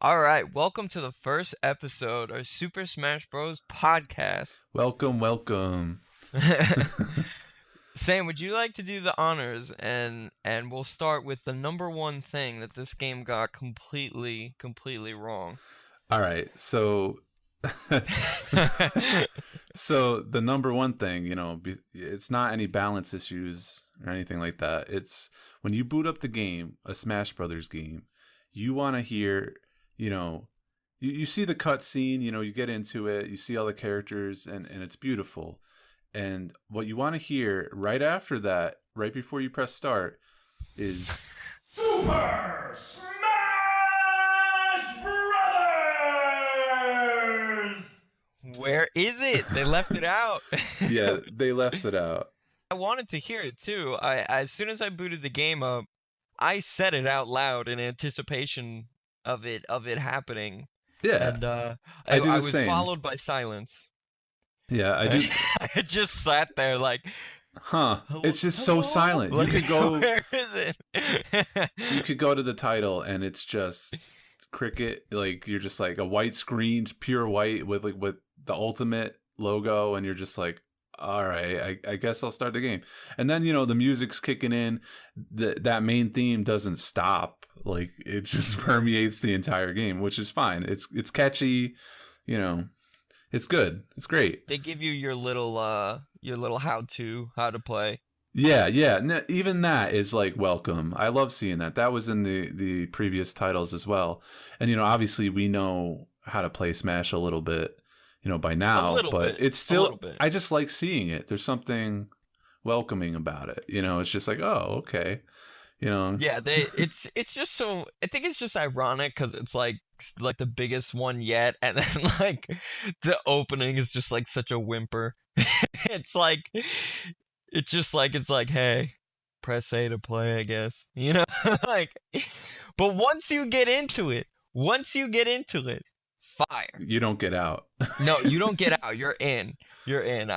All right, welcome to the first episode of Super Smash Bros. Podcast. Welcome. Sam, would you like to do the honors and we'll start with the number one thing that this game got completely wrong. All right. So the number one thing, it's not any balance issues or anything like that. It's when you boot up the game, a Smash Brothers game, you want to hear, you see the cutscene, you get into it, you see all the characters, and it's beautiful. And what you want to hear right after that, right before you press start, is Super Smash Brothers! Where is it? They left it out. yeah, they left it out. I wanted to hear it too. As soon as I booted the game up, I said it out loud in anticipation of it happening. Yeah, And I do the I was same. followed by silence. Yeah, I do. I just sat there like, It's just so hello? silent. Like, You could go. where is it? You could go to the title, and it's just cricket. Like you're just like a white screen, pure white with the ultimate logo, and you're just like, all right, I guess I'll start the game. And then the music's kicking in. That main theme doesn't stop. Like it just permeates the entire game, which is fine. It's catchy. It's good. It's great. They give you your little how to play. Yeah. Even that is like welcome. I love seeing that. That was in the previous titles as well. And obviously we know how to play Smash a little bit, by now. But it's still. I just like seeing it. There's something welcoming about it. It's just like, oh, okay. Yeah, it's just so I think it's just ironic because it's like the biggest one yet, and then like the opening is just like such a whimper. It's like it's like hey, press A to play, I guess. Like, but once you get into it, fire. You don't get out. No, you don't get out. You're in. You're in.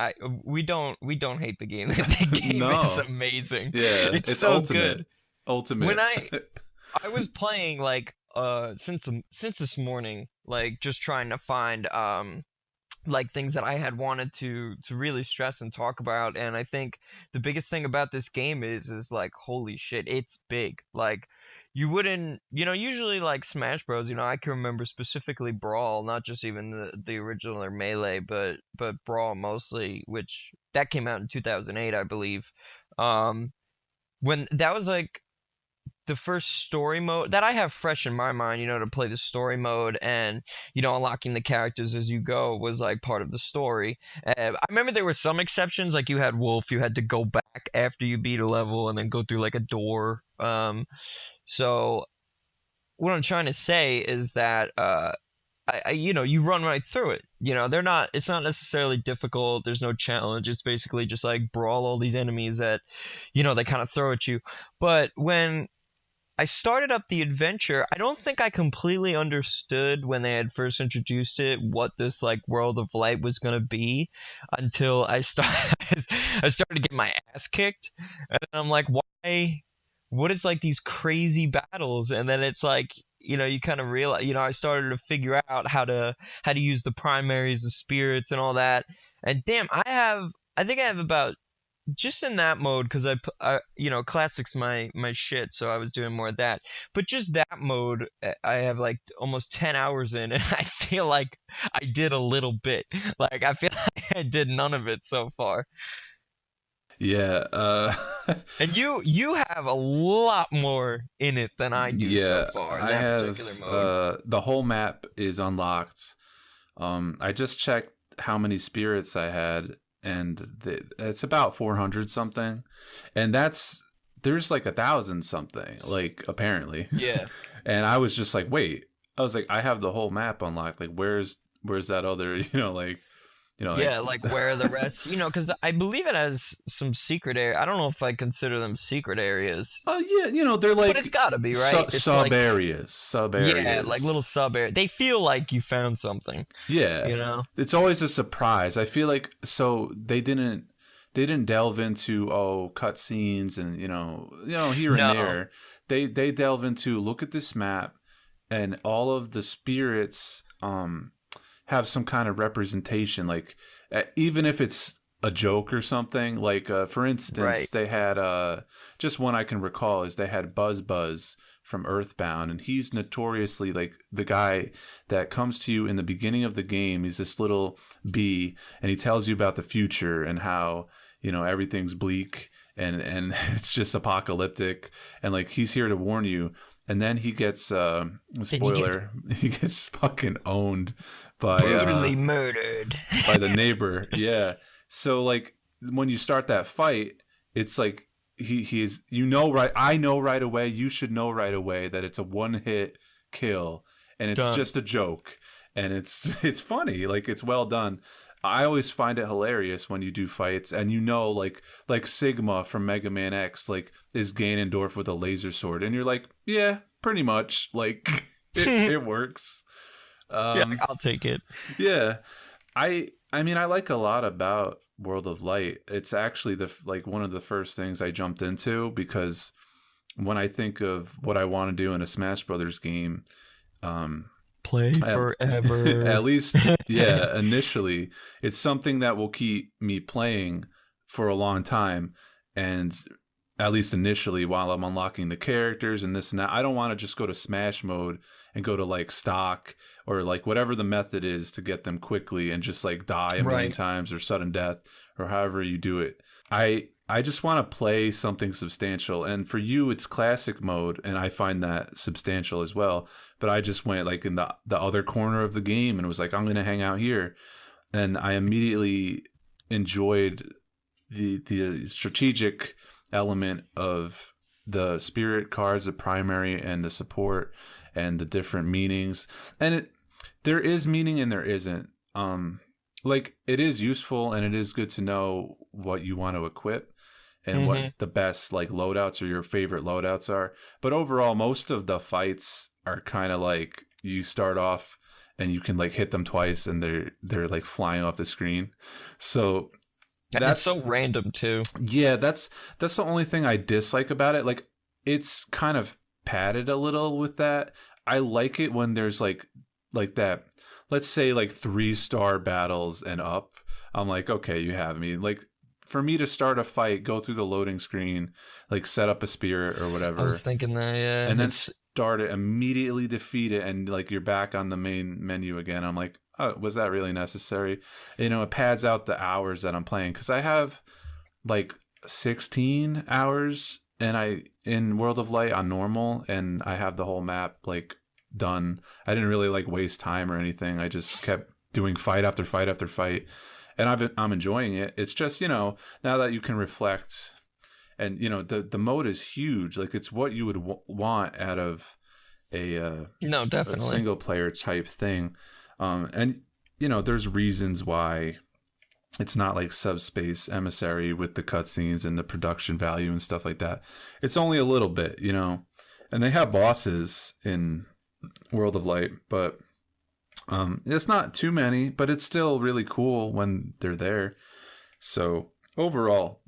We don't hate the game. The game No. is amazing. Yeah, it's so ultimate. good. Ultimate. When I was playing like since this morning, like just trying to find like things that I had wanted to really stress and talk about, and I think the biggest thing about this game is like holy shit, it's big. Like you wouldn't, usually like Smash Bros, I can remember specifically Brawl, not just even the original or Melee, but Brawl mostly, which that came out in 2008, I believe. When that was like the first story mode that I have fresh in my mind, to play the story mode and, unlocking the characters as you go was like part of the story. I remember there were some exceptions, like you had Wolf, you had to go back after you beat a level and then go through like a door. So what I'm trying to say is that, you run right through it. It's not necessarily difficult. There's no challenge. It's basically just like brawl all these enemies that, they kind of throw at you. But when I started up the adventure, I don't think I completely understood when they had first introduced it what this like World of Light was gonna be until I started to get my ass kicked, and I'm like, why? What is like these crazy battles? And then it's like, you kind of realize, I started to figure out how to use the primaries, the spirits, and all that. And damn, I think I have about, just in that mode, because classics my shit, so I was doing more of that. But just that mode, I have like almost 10 hours in, and I feel like I did a little bit. Like I feel like I did none of it so far. Yeah. And you have a lot more in it than I do so far in that particular mode. The whole map is unlocked. I just checked how many spirits I had, and it's about 400 something, and there's like 1,000 something, like apparently. Yeah. And I was just like, wait. I was like, I have the whole map unlocked. Like, where's that other? Yeah, like where are the rest? Because I believe it has some secret area. I don't know if I consider them secret areas. Oh yeah, they're like. But it's gotta be, right? It's sub like, areas. Yeah, like little sub areas. They feel like you found something. Yeah, it's always a surprise. I feel like they didn't delve into cutscenes and here and there. They delve into, look at this map and all of the spirits have some kind of representation, like even if it's a joke or something. Like for instance, they had just one I can recall is they had Buzz from Earthbound, and he's notoriously like the guy that comes to you in the beginning of the game. He's this little bee, and he tells you about the future and how, you know, everything's bleak and it's just apocalyptic, and like he's here to warn you. And then he gets spoiler, he gets fucking owned by brutally murdered by the neighbor. Yeah. So like when you start that fight, it's like he's, you know, right, I know right away, you should know right away that it's a one-hit kill, and it's Done. just a joke, and it's funny, like it's well done. I always find it hilarious when you do fights and you know, like Sigma from Mega Man X like is Ganondorf with a laser sword, and you're like, yeah, pretty much, like it works. Yeah, I'll take it. Yeah, I mean, I like a lot about World of Light. It's actually one of the first things I jumped into, because when I think of what I want to do in a Smash Brothers game, play forever. At least, yeah, initially, it's something that will keep me playing for a long time. And at least initially, while I'm unlocking the characters and this and that, I don't want to just go to Smash mode and go to like stock or like whatever the method is to get them quickly and just like die a million times or sudden death or however you do it. I just want to play something substantial, and for you it's classic mode, and I find that substantial as well. But I just went like in the other corner of the game and was like, I'm going to hang out here, and I immediately enjoyed the strategic element of the spirit cards, the primary and the support, and the different meanings. And there is meaning and there isn't. Like it is useful and it is good to know what you want to equip and what the best like loadouts or your favorite loadouts are. But overall, most of the fights are kind of like you start off and you can like hit them twice and they're like flying off the screen. So that's so random too. Yeah, that's the only thing I dislike about it. Like it's kind of padded a little with that. I like it when there's like that, let's say like 3-star battles and up. I'm like, okay, you have me. Like for me to start a fight, go through the loading screen, like set up a spirit or whatever. I was thinking that, yeah. And then start it, immediately defeat it, and like you're back on the main menu again. I'm like, oh, was that really necessary? You know, it pads out the hours that I'm playing, because I have like 16 hours in World of Light on normal, and I have the whole map like done. I didn't really like waste time or anything. I just kept doing fight after fight after fight, and I'm enjoying it. It's just, you know, now that you can reflect, and you know the mode is huge. Like it's what you would want out of a no, definitely a single player type thing. And you know, there's reasons why it's not like Subspace Emissary with the cutscenes and the production value and stuff like that. It's only a little bit, you know, and they have bosses in World of Light, but it's not too many, but it's still really cool when they're there. So overall,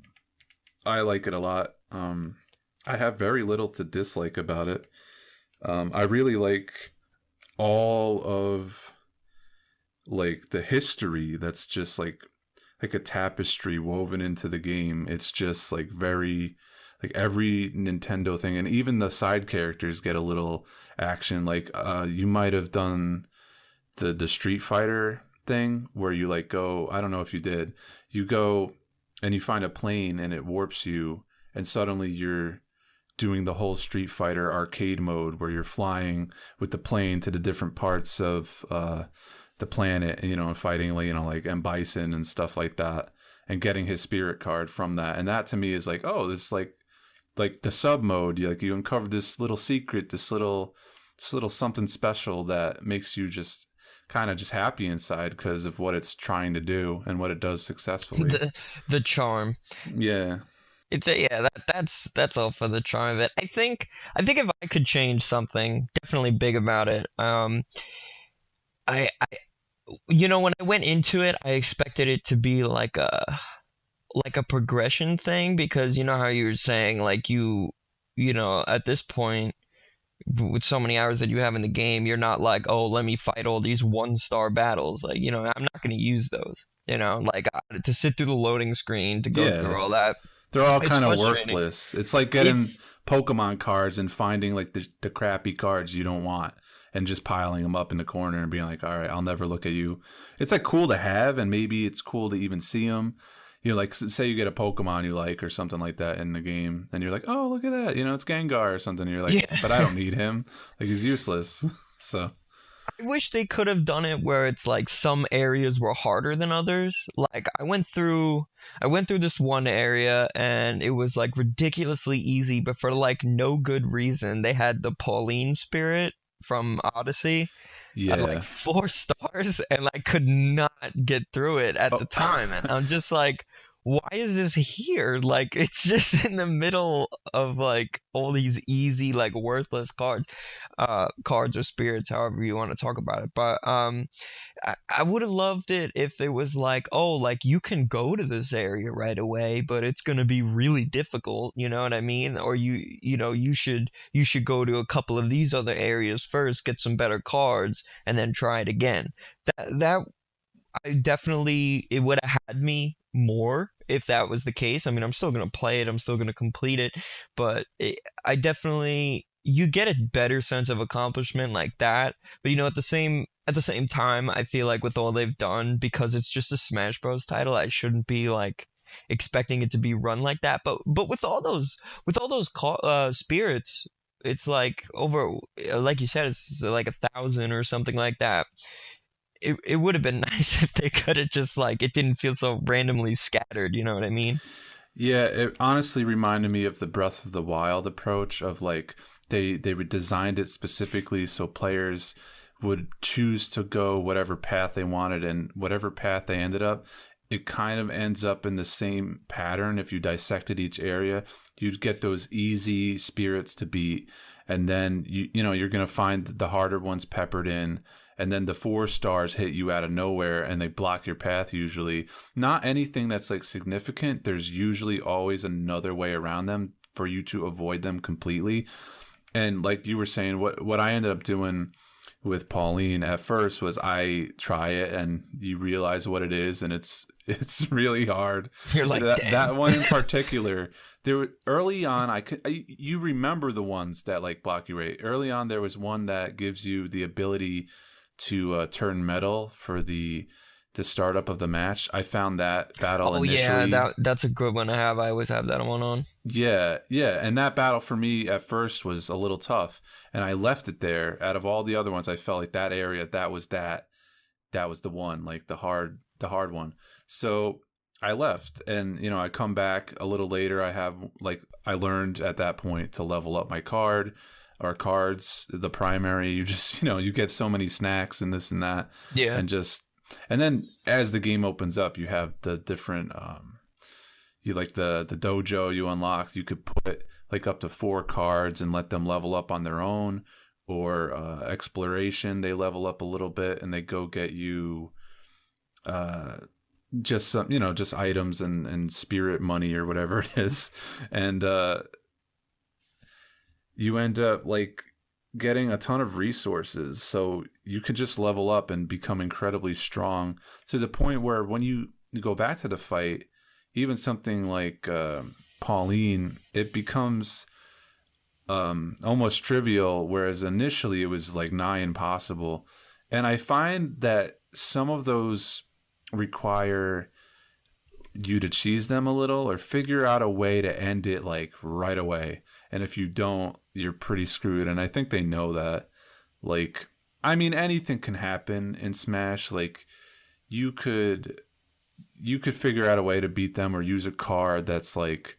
I like it a lot. I have very little to dislike about it. I really like all of like the history that's just like a tapestry woven into the game. It's just like very like every Nintendo thing, and even the side characters get a little action. Like you might have done the Street Fighter thing where you like go, I don't know if you did, you go and you find a plane and it warps you, and suddenly you're doing the whole Street Fighter arcade mode where you're flying with the plane to the different parts of the planet, you know, and fighting, like, you know, like M. Bison and stuff like that, and getting his spirit card from that. And that to me is like, oh, this like the sub mode, you uncover this little secret, this little something special that makes you just kind of just happy inside because of what it's trying to do and what it does successfully. The charm. Yeah. That's all for the charm of it. I think if I could change something definitely big about it, I you know, when I went into it, I expected it to be like a progression thing, because you know how you were saying like you know, at this point with so many hours that you have in the game, you're not like, oh, let me fight all these 1-star battles. Like, I'm not going to use those. Like to sit through the loading screen, to go through all that. They're all It's kind of frustrating. worthless. It's like getting Pokemon cards and finding like the crappy cards you don't want and just piling them up in the corner and being like, all right, I'll never look at you. It's like cool to have, and maybe it's cool to even see them. Like say you get a Pokemon you like or something like that in the game, and you're like, oh, look at that, it's Gengar or something. And you're like, but I don't need him. Like, he's useless. So I wish they could have done it where it's like some areas were harder than others. Like I went through this one area and it was like ridiculously easy, but for like no good reason. They had the Pauline spirit from Odyssey at like 4 stars, and I could not get through it at the time. And I'm just like, why is this here? Like, it's just in the middle of like all these easy, like worthless cards or spirits, however you want to talk about it. But I would have loved it if it was like, oh, like you can go to this area right away, but it's gonna be really difficult. You know what I mean? Or you should go to a couple of these other areas first, get some better cards, and then try it again. That it would have had me more if that was the case. I mean, I'm still gonna play it, I'm still gonna complete it, but you get a better sense of accomplishment like that. But at the same time, I feel like with all they've done, because it's just a Smash Bros. Title, I shouldn't be like expecting it to be run like that. But with all those spirits, it's like over, like you said, it's like 1,000 or something like that. It would have been nice if they could have just like, it didn't feel so randomly scattered. You know what I mean? Yeah, it honestly reminded me of the Breath of the Wild approach of like they designed it specifically so players would choose to go whatever path they wanted, and whatever path they ended up, it kind of ends up in the same pattern. If you dissected each area, you'd get those easy spirits to beat, and then you're going to find the harder ones peppered in. And then the 4 stars hit you out of nowhere and they block your path usually. Not anything that's like significant. There's usually always another way around them for you to avoid them completely. And like you were saying, what I ended up doing with Pauline at first was I try it and you realize what it is, and it's really hard. You're like, that one in particular. Early on, you remember the ones that like block you right. Early on, there was one that gives you the ability to turn metal for the startup of the match. I found that battle initially. Yeah, that's a good one to have. I always have that one on. Yeah, and that battle for me at first was a little tough, and I left it there. Out of all the other ones, I felt like that area, that was the one, like the hard one. So I left, and I come back a little later. I learned at that point to level up my cards, the primary. You just you get so many snacks and this and that. Yeah. And then as the game opens up, you have the different you like the dojo you unlock. You could put like up to 4 cards and let them level up on their own, or exploration, they level up a little bit and they go get you just some just items and spirit money or whatever it is, and you end up like getting a ton of resources, so you can just level up and become incredibly strong to the point where when you go back to the fight, even something like Pauline, it becomes almost trivial, whereas initially it was like nigh impossible. And I find that some of those require you to cheese them a little or figure out a way to end it like right away. And if you don't, you're pretty screwed. And I think they know that. Like, I mean, anything can happen in Smash. Like, you could figure out a way to beat them or use a card that's like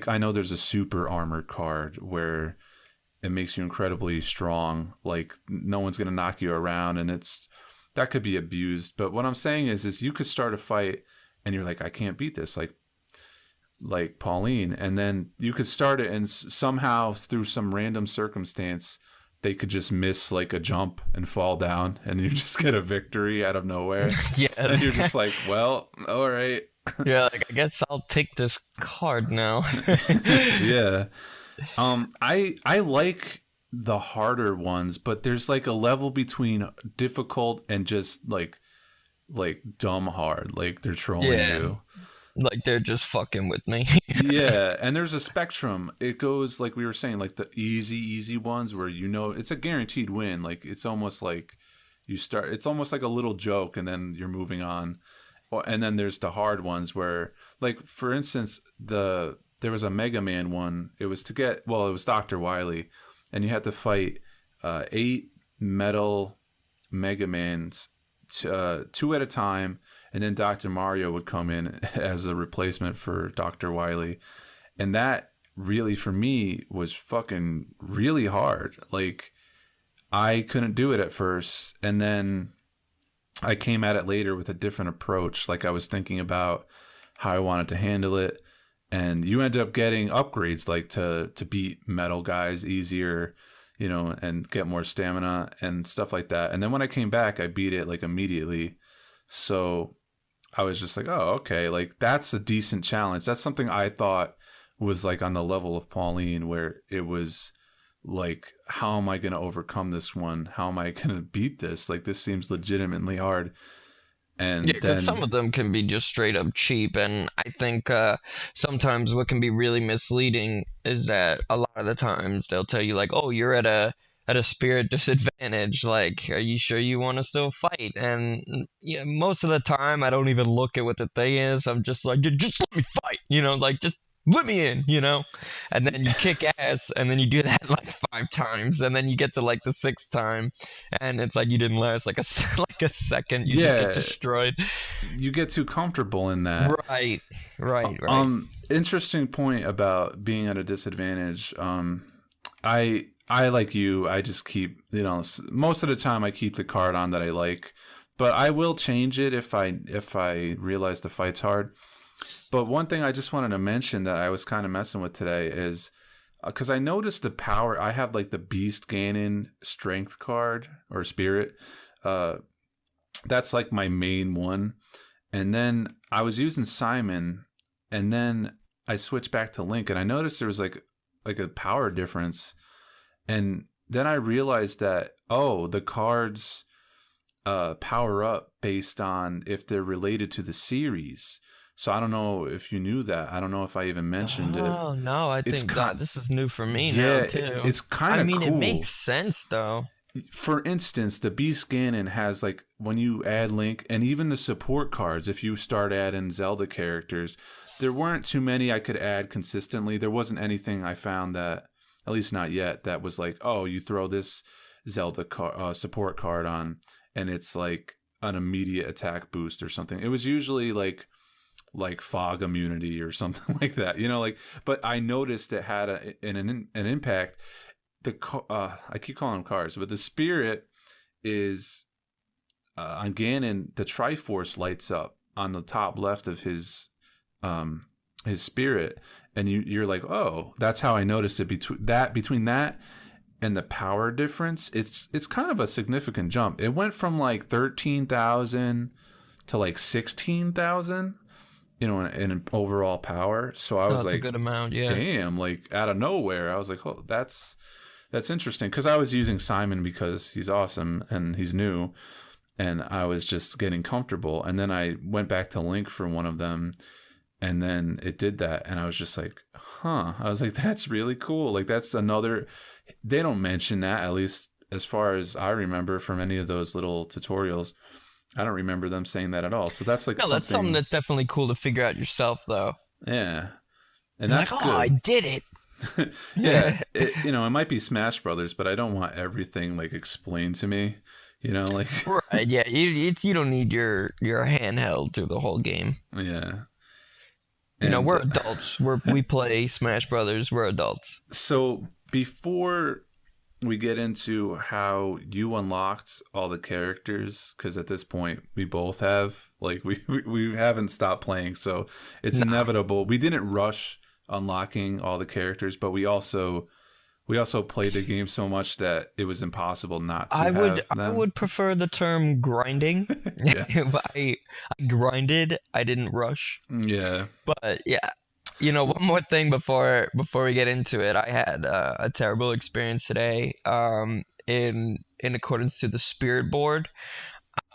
I know there's a super armor card where it makes you incredibly strong. Like, no one's going to knock you around, and that could be abused. But what I'm saying is you could start a fight and you're like, I can't beat this. Like Pauline, and then you could start it, and somehow through some random circumstance they could just miss like a jump and fall down, and you just get a victory out of nowhere. Yeah, and you're just like, well, all right. Yeah, like, I guess I'll take this card now. Yeah. I like the harder ones, but there's like a level between difficult and just like dumb hard, like they're trolling you. Like they're just fucking with me. Yeah, and there's a spectrum. It goes like we were saying, like the easy ones where it's a guaranteed win. Like it's almost like it's almost like a little joke and then you're moving on. And then there's the hard ones where, like for instance, there was a Mega Man one. It was it was Dr. Wily, and you had to fight 8 metal Mega Mans, 2 at a time. And then Dr. Mario would come in as a replacement for Dr. Wily. And that really, for me, was fucking really hard. Like, I couldn't do it at first. And then I came at it later with a different approach. Like, I was thinking about how I wanted to handle it. And you end up getting upgrades, like to beat metal guys easier, and get more stamina and stuff like that. And then when I came back, I beat it, like, immediately. So I was just like, oh, okay, like that's a decent challenge. That's something I thought was like on the level of Pauline, where it was like, how am I going to overcome this one? How am I going to beat this? Like, this seems legitimately hard. And yeah, because some of them can be just straight up cheap, and I think sometimes what can be really misleading is that a lot of the times they'll tell you like, oh, you're at a spirit disadvantage, like, are you sure you want to still fight? And yeah, most of the time I don't even look at what the thing is. I'm just like, just let me fight, like, just let me in, and then you kick ass, and then you do that like 5 times, and then you get to like the 6th time, and it's like you didn't last like a second. You just get destroyed. You get too comfortable in that. Right. Interesting point about being at a disadvantage. I like you, I just keep, most of the time I keep the card on that I like, but I will change it if I realize the fight's hard. But one thing I just wanted to mention that I was kind of messing with today is, because I noticed the power, I have like the Beast Ganon strength card or spirit. That's like my main one. And then I was using Simon, and then I switched back to Link, and I noticed there was like a power difference. And then I realized that, the cards power up based on if they're related to the series. So I don't know if you knew that. I don't know if I even mentioned it. Oh, no, I think this is new for me now, too. It's kind of cool. It makes sense, though. For instance, the Beast Ganon has, like, when you add Link, and even the support cards, if you start adding Zelda characters, there weren't too many I could add consistently. There wasn't anything I found that, at least not yet, that was like, oh, you throw this Zelda support card on, and it's like an immediate attack boost or something. It was usually like fog immunity or something like that, but I noticed it had an impact. I keep calling them cards, but the spirit is on Ganon. The Triforce lights up on the top left of his spirit, and you're like, oh, that's how I noticed it. Between that and the power difference, it's kind of a significant jump. It went from like 13,000 to like 16,000. In overall power. So I was that's like, a good amount, yeah. Damn, like out of nowhere, I was like, oh, that's interesting. Because I was using Simon because he's awesome and he's new, and I was just getting comfortable. And then I went back to Link for one of them, and then it did that, and I was just like, huh. I was like, that's really cool. Like, that's another. They don't mention that, at least as far as I remember from any of those little tutorials. I don't remember them saying that at all. So that's like that's something that's definitely cool to figure out yourself, though. Yeah, and that's like, good. I did it. Yeah, it might be Smash Brothers, but I don't want everything like explained to me. Like right, yeah, you don't need your handheld through the whole game. Yeah, we're adults. We play Smash Brothers. We're adults. So before we get into how you unlocked all the characters, because at this point we both have, like, we haven't stopped playing, so it's inevitable. We didn't rush unlocking all the characters, but we also played the game so much that it was impossible not to have them. I would prefer the term grinding. Yeah. I grinded. I didn't rush. Yeah. But yeah. One more thing before we get into it. I had a terrible experience today. In accordance to the spirit board,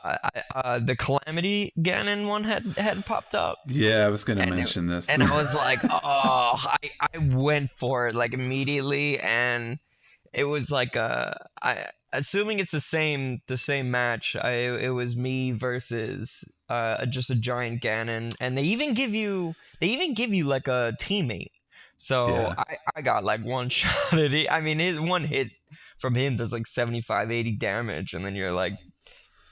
the Calamity Ganon one had popped up, Yeah, I was gonna and mention this. and I was like, oh, I went for it like immediately, and it was like assuming it's the same match. It was me versus just a giant Ganon, and they even give you like a teammate. So Yeah. I got like one shot at it. I mean, his one hit from him does like 75, 80 damage, and then you're like,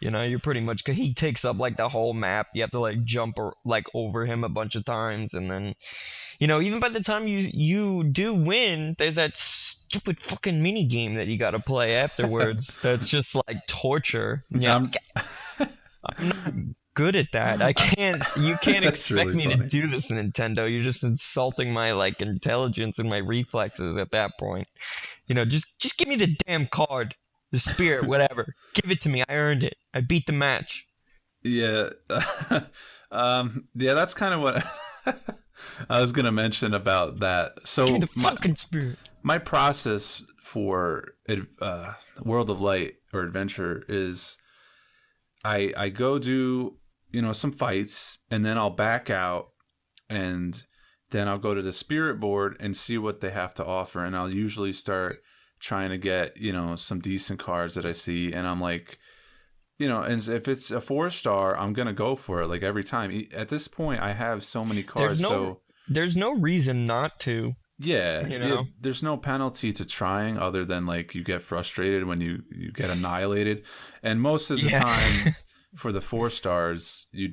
you're pretty much, 'cause he takes up like the whole map. You have to like jump or like over him a bunch of times, and then even by the time you do win, there's that stupid fucking mini game that you got to play afterwards. That's just like torture. Yeah, I'm, I'm not good at that. I can't. You can't That's expect really me funny. to do this, Nintendo. You're just insulting my like intelligence and my reflexes at that point. Just give me the damn card, the spirit, whatever. Give it to me. I earned it. I beat the match. yeah. Yeah, that's kind of what I was gonna mention about that. Give So me the fucking spirit. my process for World of Light or Adventure is I go do some fights, and then I'll back out, and then I'll go to the spirit board and see what they have to offer, and I'll usually start trying to get some decent cards that I see, and I'm like, and if it's a 4-star, I'm gonna go for it like every time. At this point, I have so many cards, There's no reason not to. yeah, there's no penalty to trying other than like you get frustrated when you get annihilated, and most of the time for the 4-stars you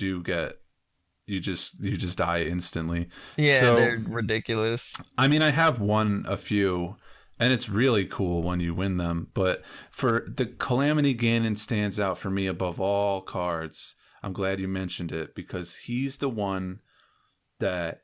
just die instantly. Yeah, So, they're ridiculous. I mean, I have won a few, and it's really cool when you win them. But for the Calamity Ganon stands out for me above all cards. I'm glad you mentioned it because he's the one that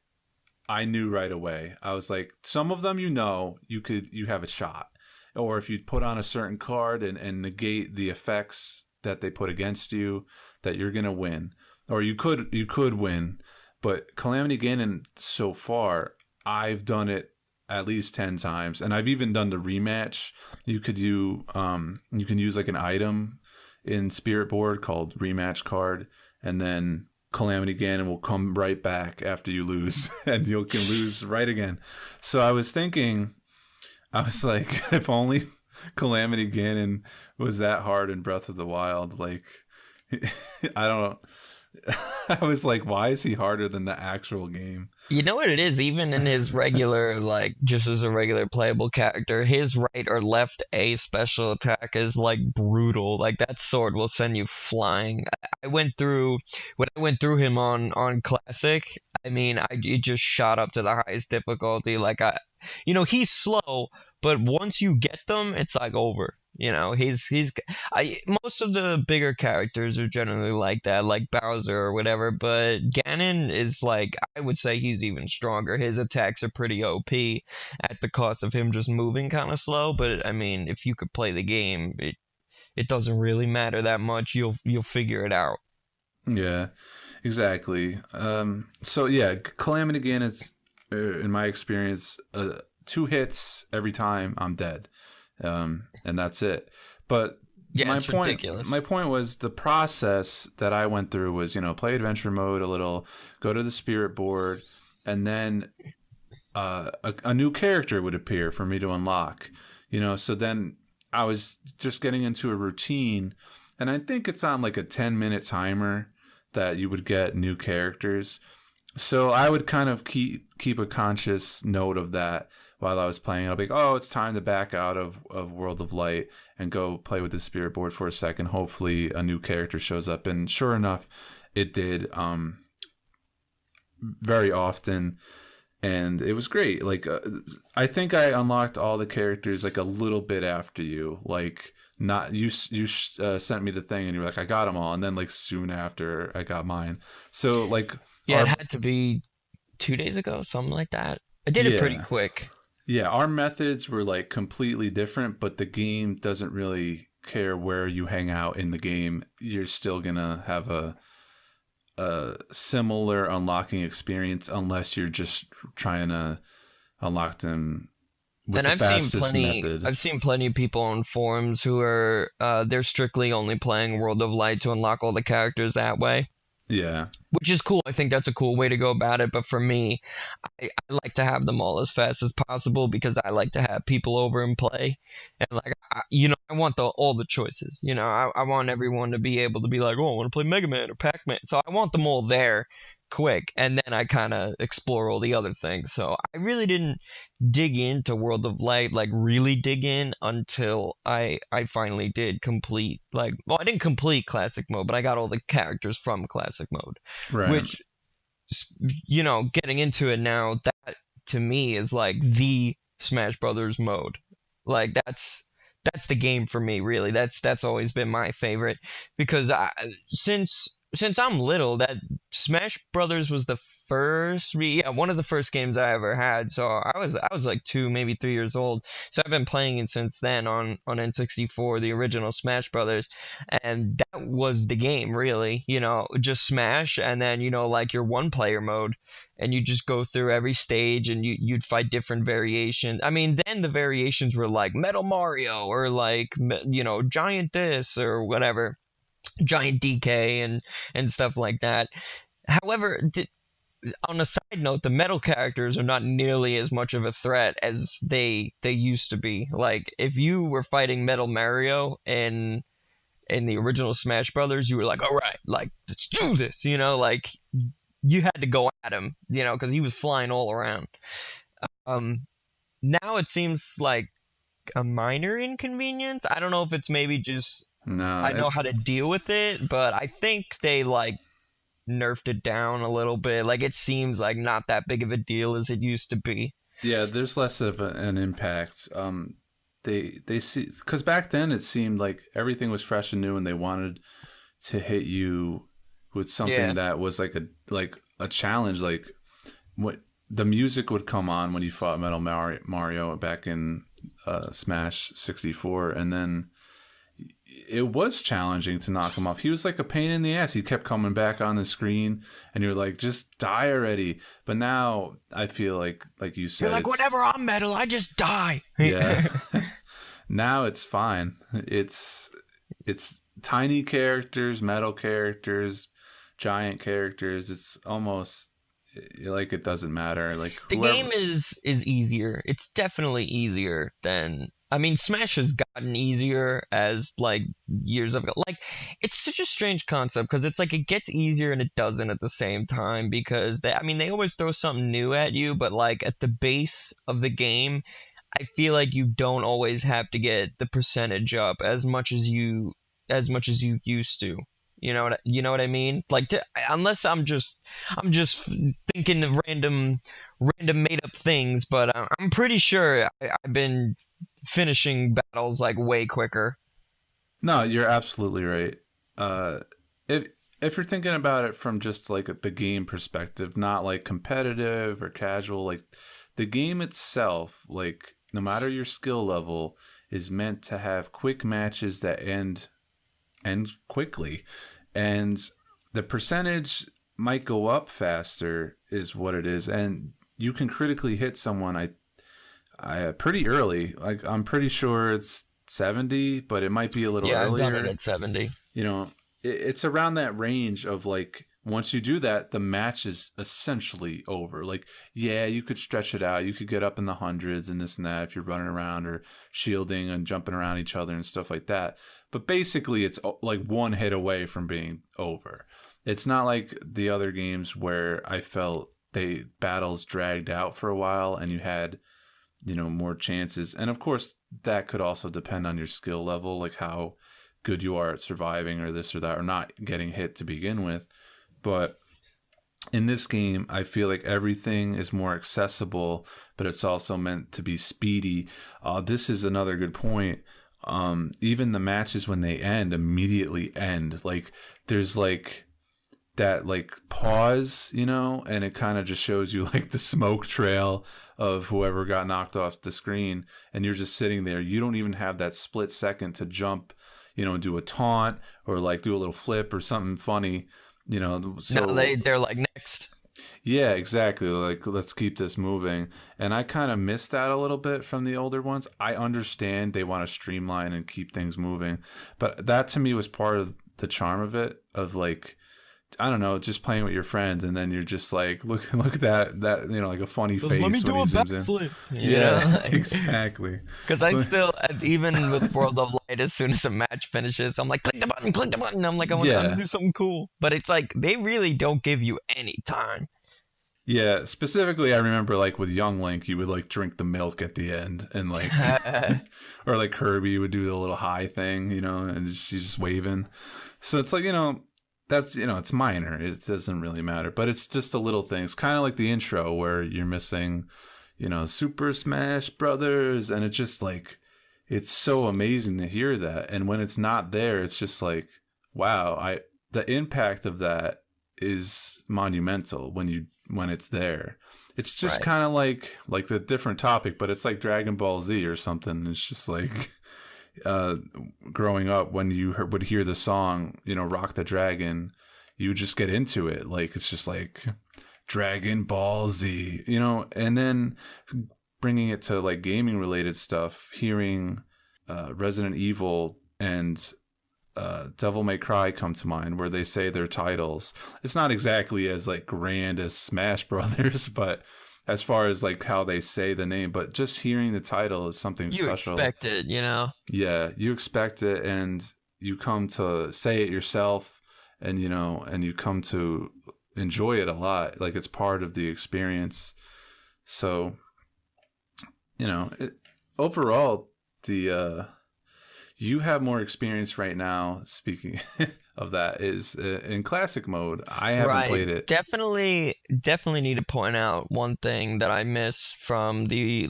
I knew right away. I was like, some of them you have a shot. Or if you put on a certain card and negate the effects that they put against you, that you're gonna win. Or you could win. But Calamity Ganon, so far, I've done it at least 10 times, and I've even done the rematch. You can use like an item in Spirit Board called rematch card, and then Calamity Ganon will come right back after you lose, and you can lose right again. So I was thinking, I was like, if only Calamity Ganon was that hard in Breath of the Wild. Like, I don't. I was like, why is he harder than the actual game? You know what it is? Even in his regular, like, just as a regular playable character, his right or left A special attack is, like, brutal. Like, that sword will send you flying. When I went through him on Classic, I mean, it just shot up to the highest difficulty. Like, he's slow, but once you get them, it's, like, over. Most of the bigger characters are generally like that, like Bowser or whatever, but Ganon is like, I would say he's even stronger. His attacks are pretty OP at the cost of him just moving kind of slow, but I mean, if you could play the game, it doesn't really matter that much. You'll figure it out. Yeah, exactly. So yeah, Calamity Ganon is, in my experience, 2 hits every time I'm dead. And that's it. But Yeah, it's ridiculous. My point was the process that I went through was, play adventure mode a little, go to the spirit board, and then a new character would appear for me to unlock. So then I was just getting into a routine, and I think it's on like a 10-minute timer that you would get new characters. So I would kind of keep a conscious note of that while I was playing. I'll be like, oh, it's time to back out of World of Light and go play with the spirit board for a second. Hopefully a new character shows up. And sure enough, it did very often. And it was great. Like, I think I unlocked all the characters like a little bit after you. Like, not you sent me the thing and you were like, I got them all. And then like soon after I got mine. So like, yeah, it had to be 2 days ago, something like that. I did it pretty quick. Yeah, our methods were like completely different, but the game doesn't really care where you hang out in the game. You're still gonna have a a similar unlocking experience unless you're just trying to unlock them with And the fastest method. I've seen plenty of people on forums who are they're strictly only playing World of Light to unlock all the characters that way, Yeah. which is cool. I think that's a cool way to go about it. But for me, I like to have them all as fast as possible because I like to have people over and play. And like, I want all the choices. I want everyone to be able to be like, oh, I want to play Mega Man or Pac-Man. So I want them all there quick, and then I kind of explore all the other things. So I really didn't dig into World of Light, like really dig in until I finally did complete, like, well, I didn't complete classic mode, but I got all the characters from classic mode, Right. which, getting into it now, that to me is like the Smash Brothers mode. Like that's the game for me, really. That's always been my favorite because since I'm little, that Smash Brothers was the one of the first games I ever had. So I was like 2, maybe 3 years old. So I've been playing it since then on N64, the original Smash Brothers, and that was the game, really. Just Smash, and then like your one player mode, and you just go through every stage, and you'd fight different variations. I mean, then the variations were like Metal Mario or like Giant this or whatever. Giant DK and stuff like that. However, on a side note, the metal characters are not nearly as much of a threat as they used to be. Like, if you were fighting Metal Mario in the original Smash Brothers, you were like, all right, like, let's do this, like, you had to go at him, because he was flying all around. Now it seems like a minor inconvenience. I don't know if it's maybe just No. I know how to deal with it, but I think they like nerfed it down a little bit. Like, it seems like not that big of a deal as it used to be. Yeah, there's less of an impact. They see, because back then it seemed like everything was fresh and new, and they wanted to hit you with something that was like a challenge. Like, what the music would come on when you fought Metal Mario back in Smash 64, and then it was challenging to knock him off. He was like a pain in the ass. He kept coming back on the screen, and you're like, just die already. But now I feel like you said, you're like, whenever I'm metal, I just die. Yeah. Now it's fine. It's tiny characters, metal characters, giant characters. It's almost like it doesn't matter. Like, the game is easier. It's definitely easier than. I mean, Smash has gotten easier as, like, years ago. Like, it's such a strange concept because it's like it gets easier and it doesn't at the same time because, they always throw something new at you, but, like, at the base of the game, I feel like you don't always have to get the percentage up as much as you used to. You know what I mean? Like, unless I'm just thinking of random made up things, but I'm pretty sure I've been finishing battles like way quicker. No, you're absolutely right. If you're thinking about it from just like the game perspective, not like competitive or casual, like the game itself, like no matter your skill level, is meant to have quick matches that end quickly, and the percentage might go up faster is what it is, and you can critically hit someone I pretty early. Like, I'm pretty sure it's 70, but it might be a little earlier. Yeah, I've done it at 70. It's around that range of, like, once you do that, the match is essentially over. Like, yeah, you could stretch it out. You could get up in the hundreds and this and that if you're running around or shielding and jumping around each other and stuff like that. But basically, it's like one hit away from being over. It's not like the other games where I felt battles dragged out for a while and you had more chances. And of course, that could also depend on your skill level, like how good you are at surviving or this or that, or not getting hit to begin with. But in this game, I feel like everything is more accessible, but it's also meant to be speedy. This is another good point. Even the matches, when they immediately end. Like, there's like that like pause, and it kind of just shows you like the smoke trail of whoever got knocked off the screen, and you're just sitting there. You don't even have that split second to jump, do a taunt or like do a little flip or something funny. So No, they're like next. yeah, exactly. Like, let's keep this moving. And I kind of miss that a little bit from the older ones. I understand they want to streamline and keep things moving, but that to me was part of the charm of it, of like, I don't know, just playing with your friends, and then you're just like, look at that, like a funny face Let me when do he a zooms in. backflip. Yeah, exactly. Because I still, even with World of Light, as soon as a match finishes, I'm like, click the button. I'm like, I want Yeah. to do something cool. But it's like, they really don't give you any time. Yeah, specifically, I remember like with Young Link, you would like drink the milk at the end, and like, or like Kirby would do the little high thing, and she's just waving. So it's like, that's, it's minor. It doesn't really matter, but it's just a little thing. It's kind of like the intro where you're missing, Super Smash Brothers, and it's just like, it's so amazing to hear that. And when it's not there, it's just like, wow, the impact of that is monumental when it's there. It's just Right. kind of like the different topic, but it's like Dragon Ball Z or something. It's just like growing up, when you would hear the song, Rock the Dragon, you would just get into it. Like, it's just like Dragon Ball Z, and then bringing it to like gaming related stuff, hearing Resident Evil and Devil May Cry come to mind, where they say their titles. It's not exactly as like grand as Smash Brothers, but as far as like how they say the name, but just hearing the title is something special. You expect it, Yeah, you expect it, and you come to say it yourself, and and you come to enjoy it a lot. Like, it's part of the experience. So, overall, you have more experience right now, speaking of that, is in classic mode. I haven't played it. Definitely need to point out one thing that I miss from throwing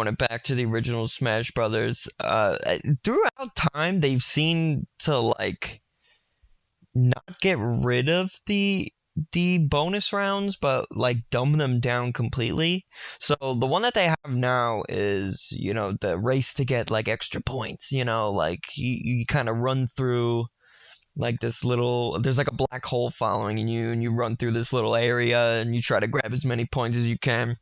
it back to the original Smash Brothers. Throughout time, they've seemed to like not get rid of the bonus rounds, but like dumb them down completely. So the one that they have now is, the race to get like extra points, like you kind of run through like there's like a black hole following you, and you run through this little area and you try to grab as many points as you can.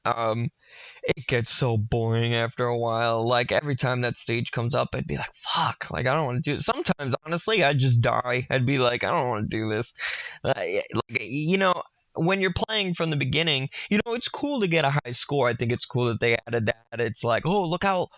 It gets so boring after a while. Like, every time that stage comes up, I'd be like, fuck, like, I don't want to do it. Sometimes, honestly, I'd just die. I'd be like, I don't want to do this. When you're playing from the beginning, it's cool to get a high score. I think it's cool that they added that. It's like, oh, look how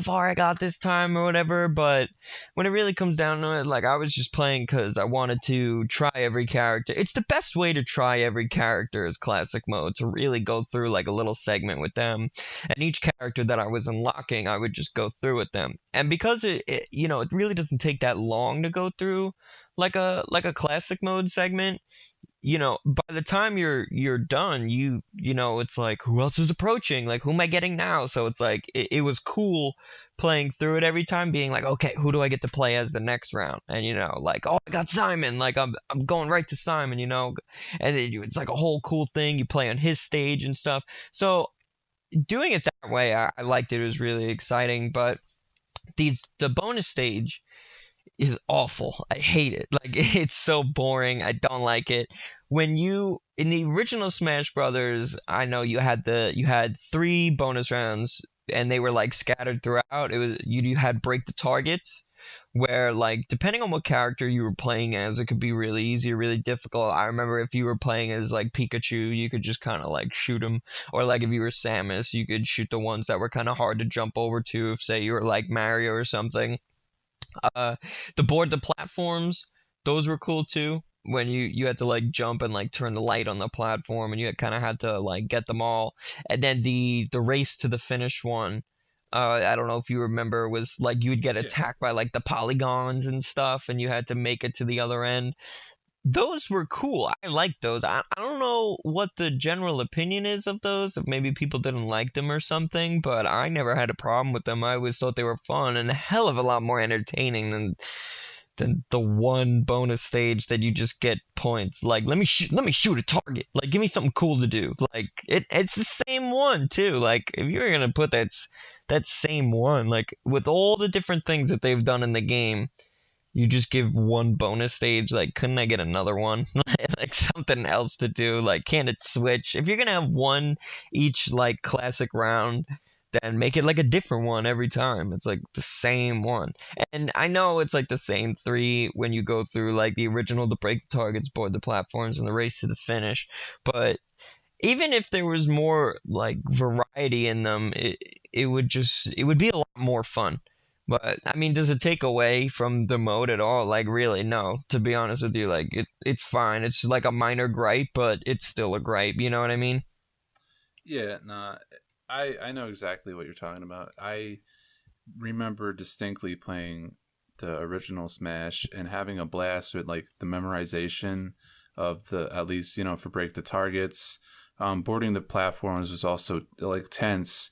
far I got this time or whatever. But when it really comes down to it, like, I was just playing because I wanted to try every character. It's the best way to try every character is classic mode, to really go through like a little segment with them. And each character that I was unlocking, I would just go through with them. And because it really doesn't take that long to go through like a classic mode segment, by the time you're done, it's like, who else is approaching? Like, who am I getting now? So it's like, it was cool playing through it every time, being like, okay, who do I get to play as the next round? And, like, oh, I got Simon. Like, I'm going right to Simon, and it's like a whole cool thing. You play on his stage and stuff. So doing it that way, I liked it. It was really exciting. But the bonus stage is awful. I hate it. Like, it's so boring. I don't like it. In the original Smash Brothers, I know you had 3 bonus rounds, and they were like scattered throughout. It was you had break the targets, where like depending on what character you were playing as, it could be really easy or really difficult. I remember if you were playing as like Pikachu, you could just kind of like shoot them, or like if you were Samus, you could shoot the ones that were kind of hard to jump over to. If say you were like Mario or something. The platforms, those were cool too. When you had to like jump and like turn the light on the platform, and you kind of had to like get them all. And then the race to the finish one, I don't know if you remember, was like you would get attacked by like the polygons and stuff, and you had to make it to the other end. Those were cool. I liked those. I don't know what the general opinion is of those, if maybe people didn't like them or something, but I never had a problem with them. I always thought they were fun and a hell of a lot more entertaining than the one bonus stage that you just get points. Like, let me shoot a target. Like, give me something cool to do. Like, it's the same one too. Like, if you're gonna put that same one, like with all the different things that they've done in the game, you just give one bonus stage. Like, couldn't I get another one? Like something else to do. Like, can't it switch? If you're gonna have one each like classic round, then make it like a different one every time. It's like the same one. And I know it's like the same three when you go through like the original, the break the targets, board the platforms, and the race to the finish. But even if there was more like variety in them, it would be a lot more fun. But I mean, does it take away from the mode at all? Like, really, no. To be honest with you, like it's fine. It's like a minor gripe, but it's still a gripe. You know what I mean? Yeah, nah. I know exactly what you're talking about. I remember distinctly playing the original Smash and having a blast with like the memorization of the, at least, for break the targets. Boarding the platforms was also like tense,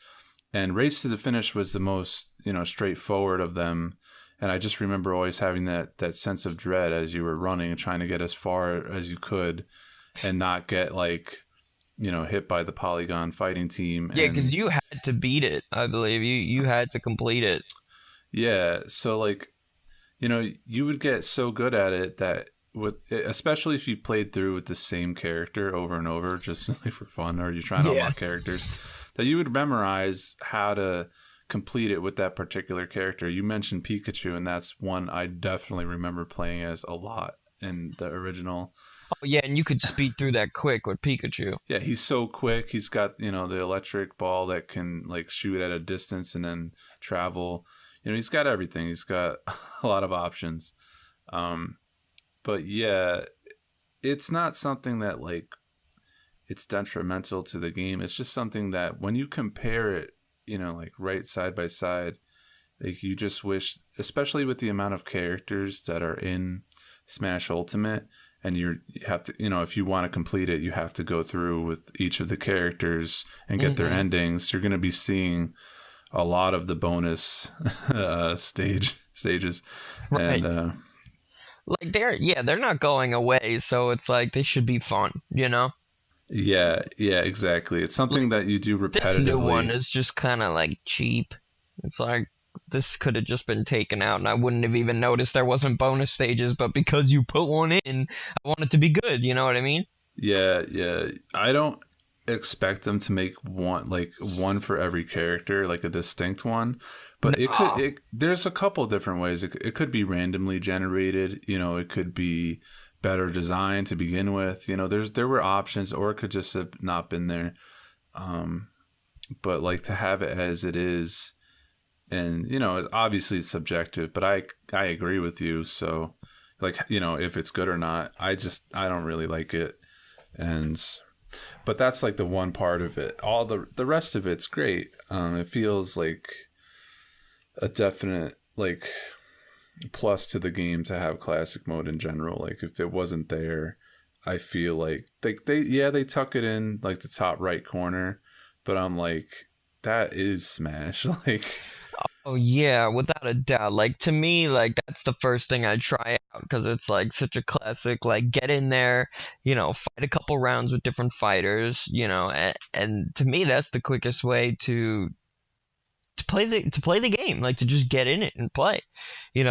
and race to the finish was the most straightforward of them. And I just remember always having that sense of dread as you were running and trying to get as far as you could and not get like hit by the polygon fighting team. Yeah, because you had to beat it. I believe you had to complete it. Yeah, so like you would get so good at it that especially if you played through with the same character over and over, just like for fun, or you're trying to unlock characters, that you would memorize how to complete it with that particular character. You mentioned Pikachu, and that's one I definitely remember playing as a lot in the original. Oh yeah, and you could speed through that quick with Pikachu. Yeah, he's so quick. He's got the electric ball that can like shoot at a distance and then travel. He's got everything. He's got a lot of options. But yeah, it's not something that like it's detrimental to the game. It's just something that when you compare it, like right side by side, like you just wish, especially with the amount of characters that are in Smash Ultimate, and you have to, if you want to complete it, you have to go through with each of the characters and get their endings. You're going to be seeing a lot of the bonus stages. Right. And like they're not going away, so it's like they should be fun, Yeah, exactly. It's something that you do repetitively. This new one is just kind of like cheap. It's like this could have just been taken out, and I wouldn't have even noticed there wasn't bonus stages. But because you put one in, I want it to be good. You know what I mean? Yeah. I don't expect them to make one for every character, like a distinct one. But there's a couple different ways. It could be randomly generated. It could be better designed to begin with. There were options, or it could just have not been there. But like to have it as it is, and obviously it's subjective, but I agree with you. So like if it's good or not, I don't really like it. But that's like the one part of it. All the rest of it's great. It feels like a definite like plus to the game to have classic mode in general. Like if it wasn't there, I feel like they tuck it in like the top right corner, but I'm like, that is Smash. Like, oh yeah, without a doubt. Like to me, like that's the first thing I'd try out because it's like such a classic. Like get in there, fight a couple rounds with different fighters, and to me that's the quickest way to play the game, like to just get in it and play. I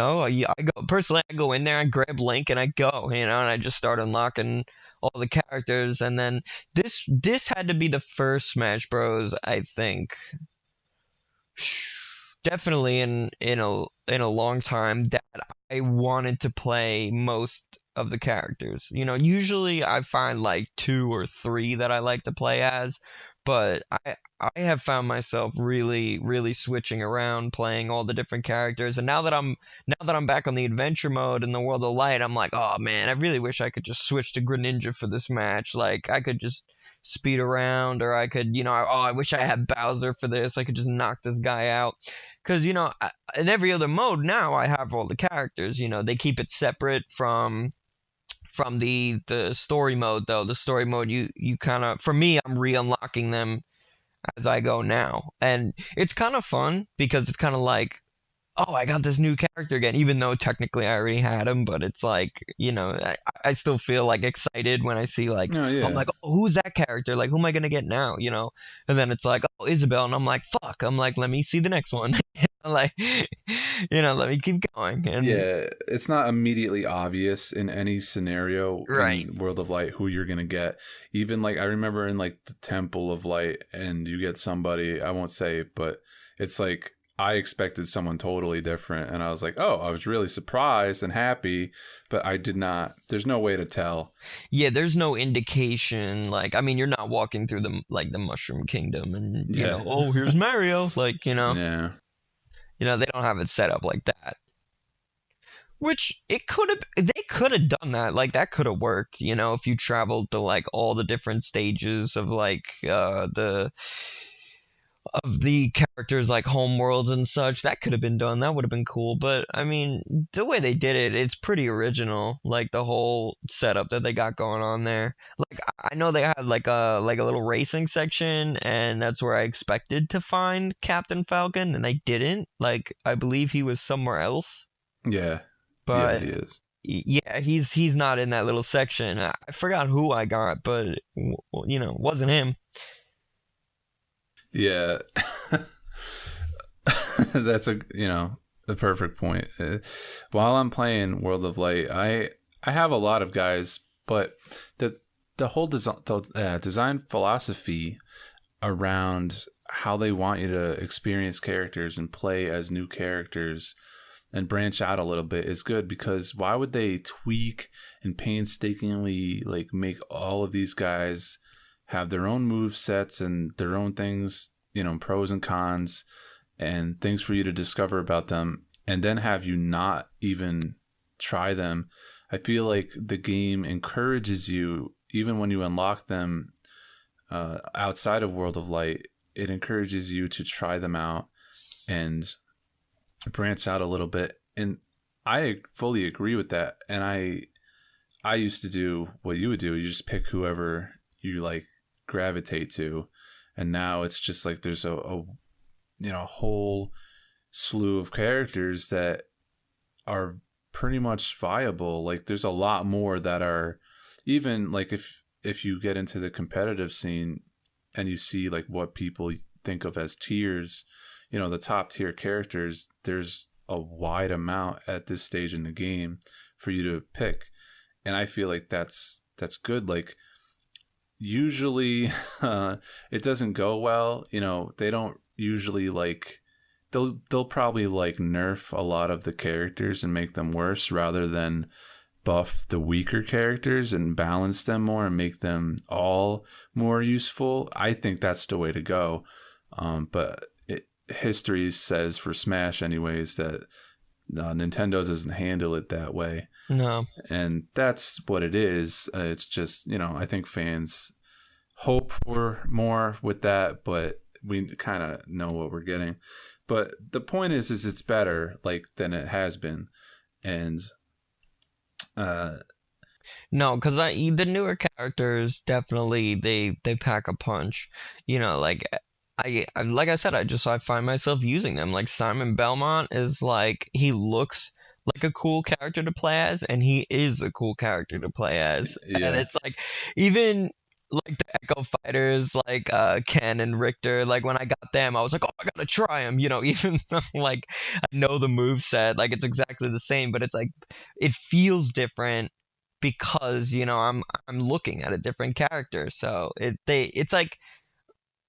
go in there, I grab Link and I go, and I just start unlocking all the characters. And then this had to be the first Smash Bros. I think definitely in a long time that I wanted to play most of the characters. Usually I find like 2 or 3 that I like to play as, but I have found myself really, really switching around, playing all the different characters. And now that I'm back on the adventure mode in the World of Light, I'm like, oh man, I really wish I could just switch to Greninja for this match. Like I could just speed around, or I could, I wish I had Bowser for this. I could just knock this guy out. Because in every other mode now, I have all the characters. They keep it separate from the story mode, though. The story mode, you kind of, for me, I'm re-unlocking them as I go now. And it's kind of fun because it's kind of like, oh, I got this new character again, even though technically I already had him. But it's like, I still feel like excited when I see like, I'm like, oh, who's that character? Like, who am I going to get now? And then it's like, oh, Isabelle. And I'm like, fuck. I'm like, let me see the next one. Like, let me keep going. And yeah, it's not immediately obvious in any scenario right. in World of Light who you're gonna get. Even like I remember in like the Temple of Light, and you get somebody, I won't say, but it's like I expected someone totally different, and I was like, oh, I was really surprised and happy, but I did not. There's no way to tell. Yeah, there's no indication. Like, I mean, you're not walking through the Mushroom Kingdom, and Yeah. oh, here's Mario. Like, Yeah. they don't have it set up like that. Which they could have done that. Like, that could have worked. If you traveled to like all the different stages of like the characters, like home worlds and such, that could have been done. That would have been cool. But I mean, the way they did it, it's pretty original. Like the whole setup that they got going on there. Like I know they had like a little racing section, and that's where I expected to find Captain Falcon, and I didn't. Like I believe he was somewhere else. Yeah. But yeah, he is. Yeah, he's not in that little section. I forgot who I got, but wasn't him. Yeah. That's a perfect point. While I'm playing World of Light, I have a lot of guys, but the whole design philosophy around how they want you to experience characters and play as new characters and branch out a little bit is good, because why would they tweak and painstakingly like make all of these guys have their own move sets and their own things, pros and cons and things for you to discover about them, and then have you not even try them? I feel like the game encourages you, even when you unlock them outside of World of Light, it encourages you to try them out and branch out a little bit. And I fully agree with that. And I used to do what you would do. You just pick whoever you like gravitate to, and now it's just like there's a whole slew of characters that are pretty much viable. Like there's a lot more that are, even like if you get into the competitive scene and you see like what people think of as tiers, the top tier characters, there's a wide amount at this stage in the game for you to pick, and I feel like that's good. Like usually it doesn't go well. They don't usually like, they'll probably like nerf a lot of the characters and make them worse, rather than buff the weaker characters and balance them more and make them all more useful. I think that's the way to go. But history says, for Smash anyways, that Nintendo doesn't handle it that way. No. And that's what it is. It's just, I think fans hope for more with that, but we kind of know what we're getting. But the point is it's better like than it has been. And no, because the newer characters definitely they pack a punch. Like like I said, I find myself using them. Like Simon Belmont is like, he looks like a cool character to play as, and he is a cool character to play as. Yeah. And it's like, even like the Echo Fighters, like Ken and Richter, like when I got them, I was like, oh, I gotta try them, even though like I know the moveset, like it's exactly the same, but it's like it feels different because I'm looking at a different character. So it's like,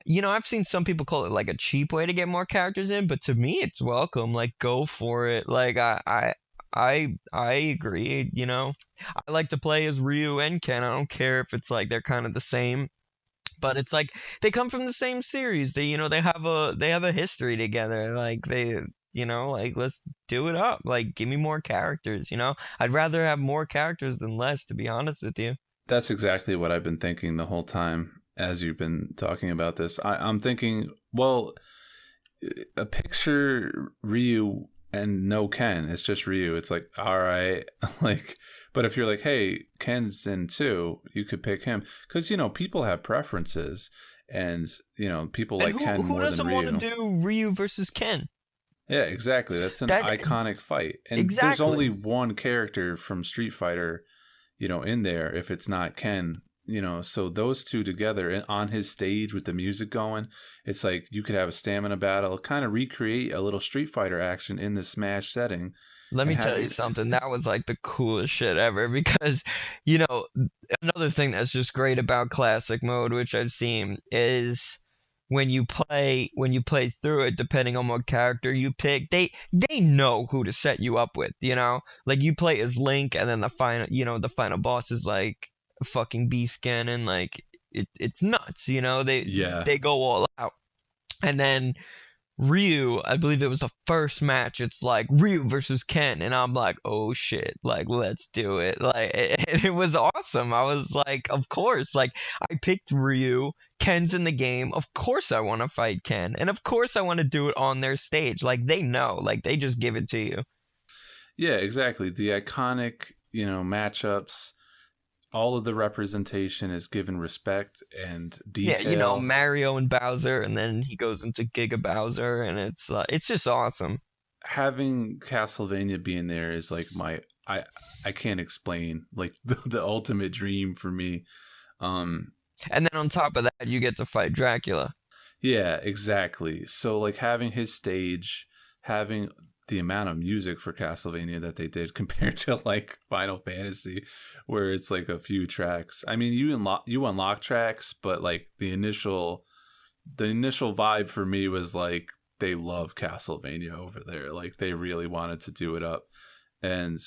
I've seen some people call it like a cheap way to get more characters in, but to me, it's welcome. Like, go for it. Like, I agree. I like to play as Ryu and Ken. I don't care if it's like they're kind of the same, but it's like they come from the same series. They have a history together. Like like let's do it up. Like, give me more characters. I'd rather have more characters than less, to be honest with you. That's exactly what I've been thinking the whole time as you've been talking about this. I'm thinking, well, a picture Ryu and no Ken, it's just Ryu. It's like, all right, like, but if you're like, hey, Ken's in too, you could pick him, because people have preferences, and people like Ken more than Ryu. Who doesn't want to do Ryu versus Ken? Yeah, exactly. That's an iconic fight, and exactly. There's only one character from Street Fighter, in there. If it's not Ken, you know, so those two together on his stage with the music going, it's like you could have a stamina battle, kind of recreate a little Street Fighter action in the Smash setting. Let And me tell have you something. That was like the coolest shit ever because, you know, another thing that's just great about classic mode, which I've seen, is when you play through it, depending on what character you pick, they know who to set you up with, you know? Like you play as Link and then the final boss is like a fucking beast skin and like it's nuts, you know? They Yeah. they go all out. And then Ryu, I believe it was the first match. It's like Ryu versus Ken, and I'm like, oh shit, like let's do it. Like it was awesome. I was like, of course, like I picked Ryu. Ken's in the game. Of course I want to fight Ken, and of course I want to do it on their stage. Like they know, like they just give it to you. Yeah, exactly. The iconic, you know, matchups, all of the representation is given respect and Yeah, detail. you know Mario and Bowser, and then he goes into Giga Bowser, and it's just awesome. Having Castlevania being there is like I can't explain, like the ultimate dream for me. And then on top of that, you get to fight Dracula. Yeah, exactly. So like having his stage, having the amount of music for Castlevania that they did compared to like Final Fantasy, where it's like a few tracks. I mean, you unlock tracks, but like the initial vibe for me was like they love Castlevania over there. Like they really wanted to do it up, and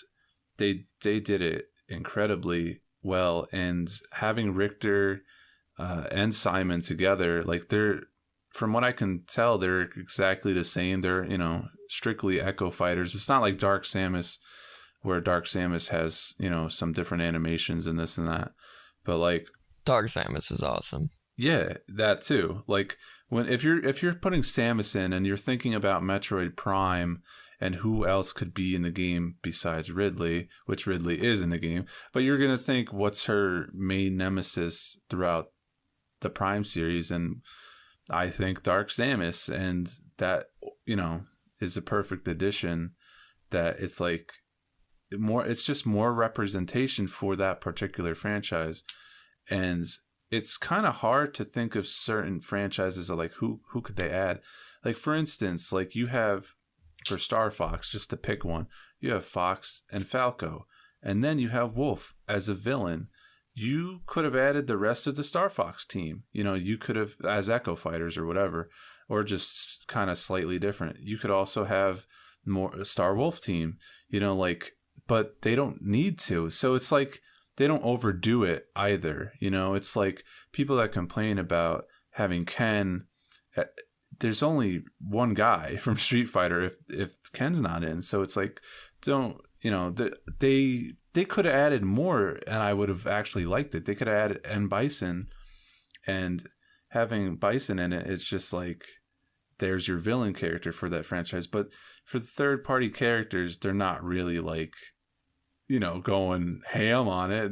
they did it incredibly well. And having Richter and Simon together, like they're, from what I can tell, they're exactly the same. They're, you know, strictly Echo Fighters. It's not like Dark Samus, where Dark Samus has, you know, some different animations and this and that. But like, Dark Samus is awesome. yeah, that too. Like if you're putting Samus in and you're thinking about Metroid Prime and who else could be in the game besides Ridley, which Ridley is in the game, but you're gonna think what's her main nemesis throughout the Prime series, and I think Dark Samus, and that, you know, is a perfect addition. That it's like it's just more representation for that particular franchise. And it's kind of hard to think of certain franchises of like who could they add. Like for instance, like you have, for Star Fox, just to pick one, you have Fox and Falco, and then you have Wolf as a villain. You could have added the rest of the Star Fox team. You know, you could have, as Echo Fighters or whatever, or just kind of slightly different. You could also have more Star Wolf team, you know, like, but they don't need to. So it's like they don't overdo it either. You know, it's like people that complain about having Ken. There's only one guy from Street Fighter if Ken's not in. So it's like, don't, you know, they could have added more and I would have actually liked it. They could have added M. Bison, and having Bison in it, it's just like, there's your villain character for that franchise. But for the third party characters, they're not really like, you know, going ham on it.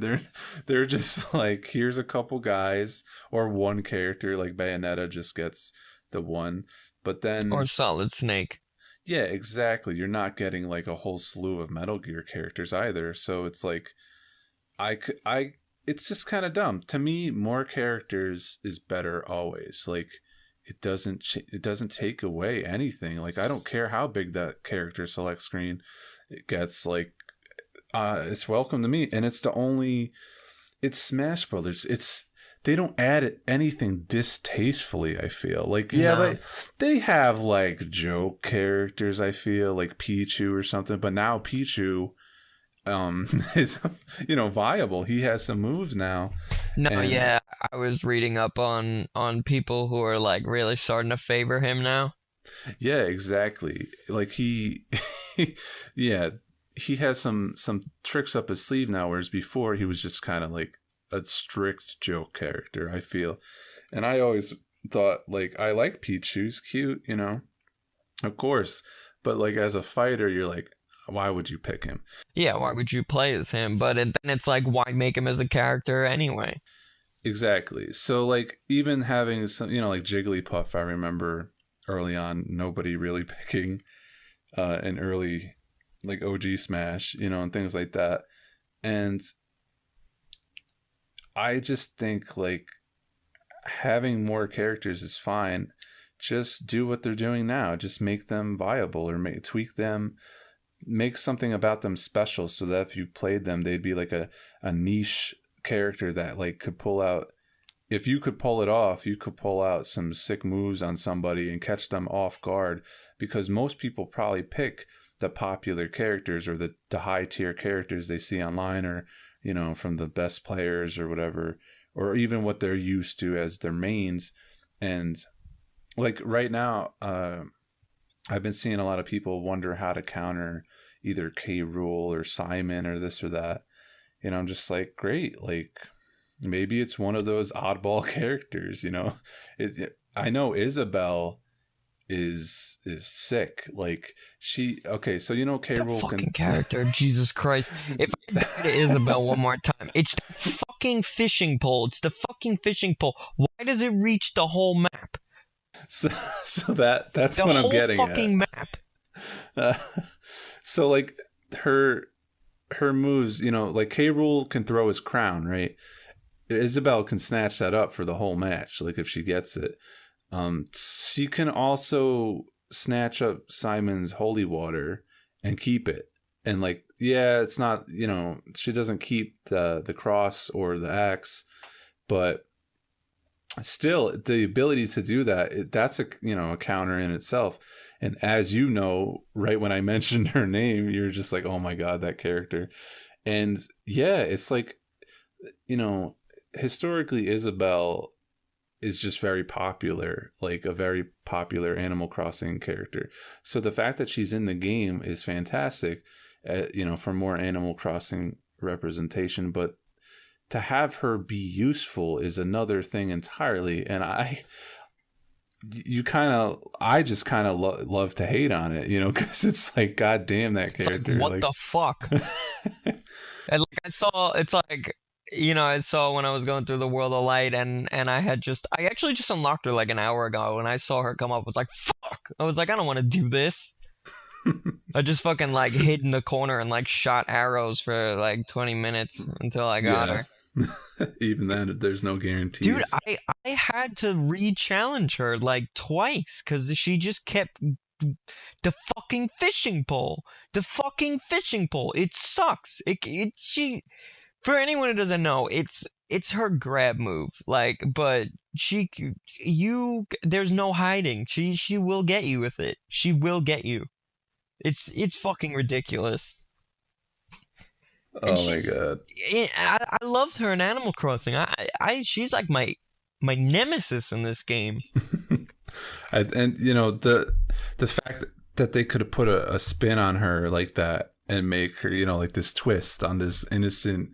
They're just like, here's a couple guys or one character, like Bayonetta just gets the one. But then, Or Solid Snake. yeah, exactly. You're not getting like a whole slew of Metal Gear characters either. So it's like, it's just kind of dumb. To me, more characters is better always. Like, it doesn't take away anything. Like, I don't care how big that character select screen it gets. Like, it's welcome to me. And it's Smash Brothers. They don't add anything distastefully, I feel. Like, yeah, No. they have, like, joke characters, I feel, like Pichu or something. But now Pichu is, you know, viable. He has some moves now. No, And- yeah, I was reading up on people who are like really starting to favor him now. Yeah, exactly. Like yeah, he has some tricks up his sleeve now, whereas before he was just kind of like a strict joke character, I feel. And I always thought, like, I like Pichu, he's cute, you know, of course. But like as a fighter, you're like, why would you pick him? Yeah, why would you play as him? But then it's like, why make him as a character anyway? Exactly. So like even having some, you know, like Jigglypuff, I remember early on nobody really picking an early like OG Smash, you know, and things like that. And I just think like having more characters is fine. Just do what they're doing now. Just make them viable or tweak them, make something about them special so that if you played them, they'd be like a niche character that like could pull out. If you could pull it off, you could pull out some sick moves on somebody and catch them off guard, because most people probably pick the popular characters or the high tier characters they see online, or, you know, from the best players or whatever, or even what they're used to as their mains. And like right now, I've been seeing a lot of people wonder how to counter either K. Rool or Simon or this or that. You know, I'm just like, great. Like, maybe it's one of those oddball characters, you know? I know Isabel is sick. Like, okay, so you know K. Rool fucking character, Jesus Christ. If I die to Isabel one more time, it's the fucking fishing pole. It's the fucking fishing pole. Why does it reach the whole map? So that's what I'm getting at. The whole fucking map. So like her moves, you know, like K. Rool can throw his crown, right? Isabel can snatch that up for the whole match, like if she gets it. She can also snatch up Simon's holy water and keep it. And like, yeah, it's not, you know, she doesn't keep the cross or the axe, but still the ability to do that, that's a, you know, a counter in itself. And as you know, right when I mentioned her name, you're just like, oh my God, that character. And yeah, it's like, you know, historically Isabel is just very popular, like a very popular Animal Crossing character. So the fact that she's in the game is fantastic, you know, for more Animal Crossing representation. But to have her be useful is another thing entirely. And I just kind of love to hate on it, you know, because it's like, God damn that character. Like, what the fuck? And like I saw, it's like, you know, I saw when I was going through the World of Light, and I actually just unlocked her like an hour ago, and I saw her come up. I was like, fuck. I was like, I don't want to do this. I just fucking like hid in the corner and like shot arrows for like 20 minutes until I got her. Even then, there's no guarantees. Dude, I had to re-challenge her like twice because she just kept the fucking fishing pole. The fucking fishing pole. It sucks. For anyone who doesn't know, it's her grab move. Like, but there's no hiding. She will get you with it. She will get you. It's fucking ridiculous. Oh my God. I loved her in Animal Crossing. She's like my nemesis in this game. And you know, the fact that they could have put a spin on her like that and make her, you know, like this twist on this innocent,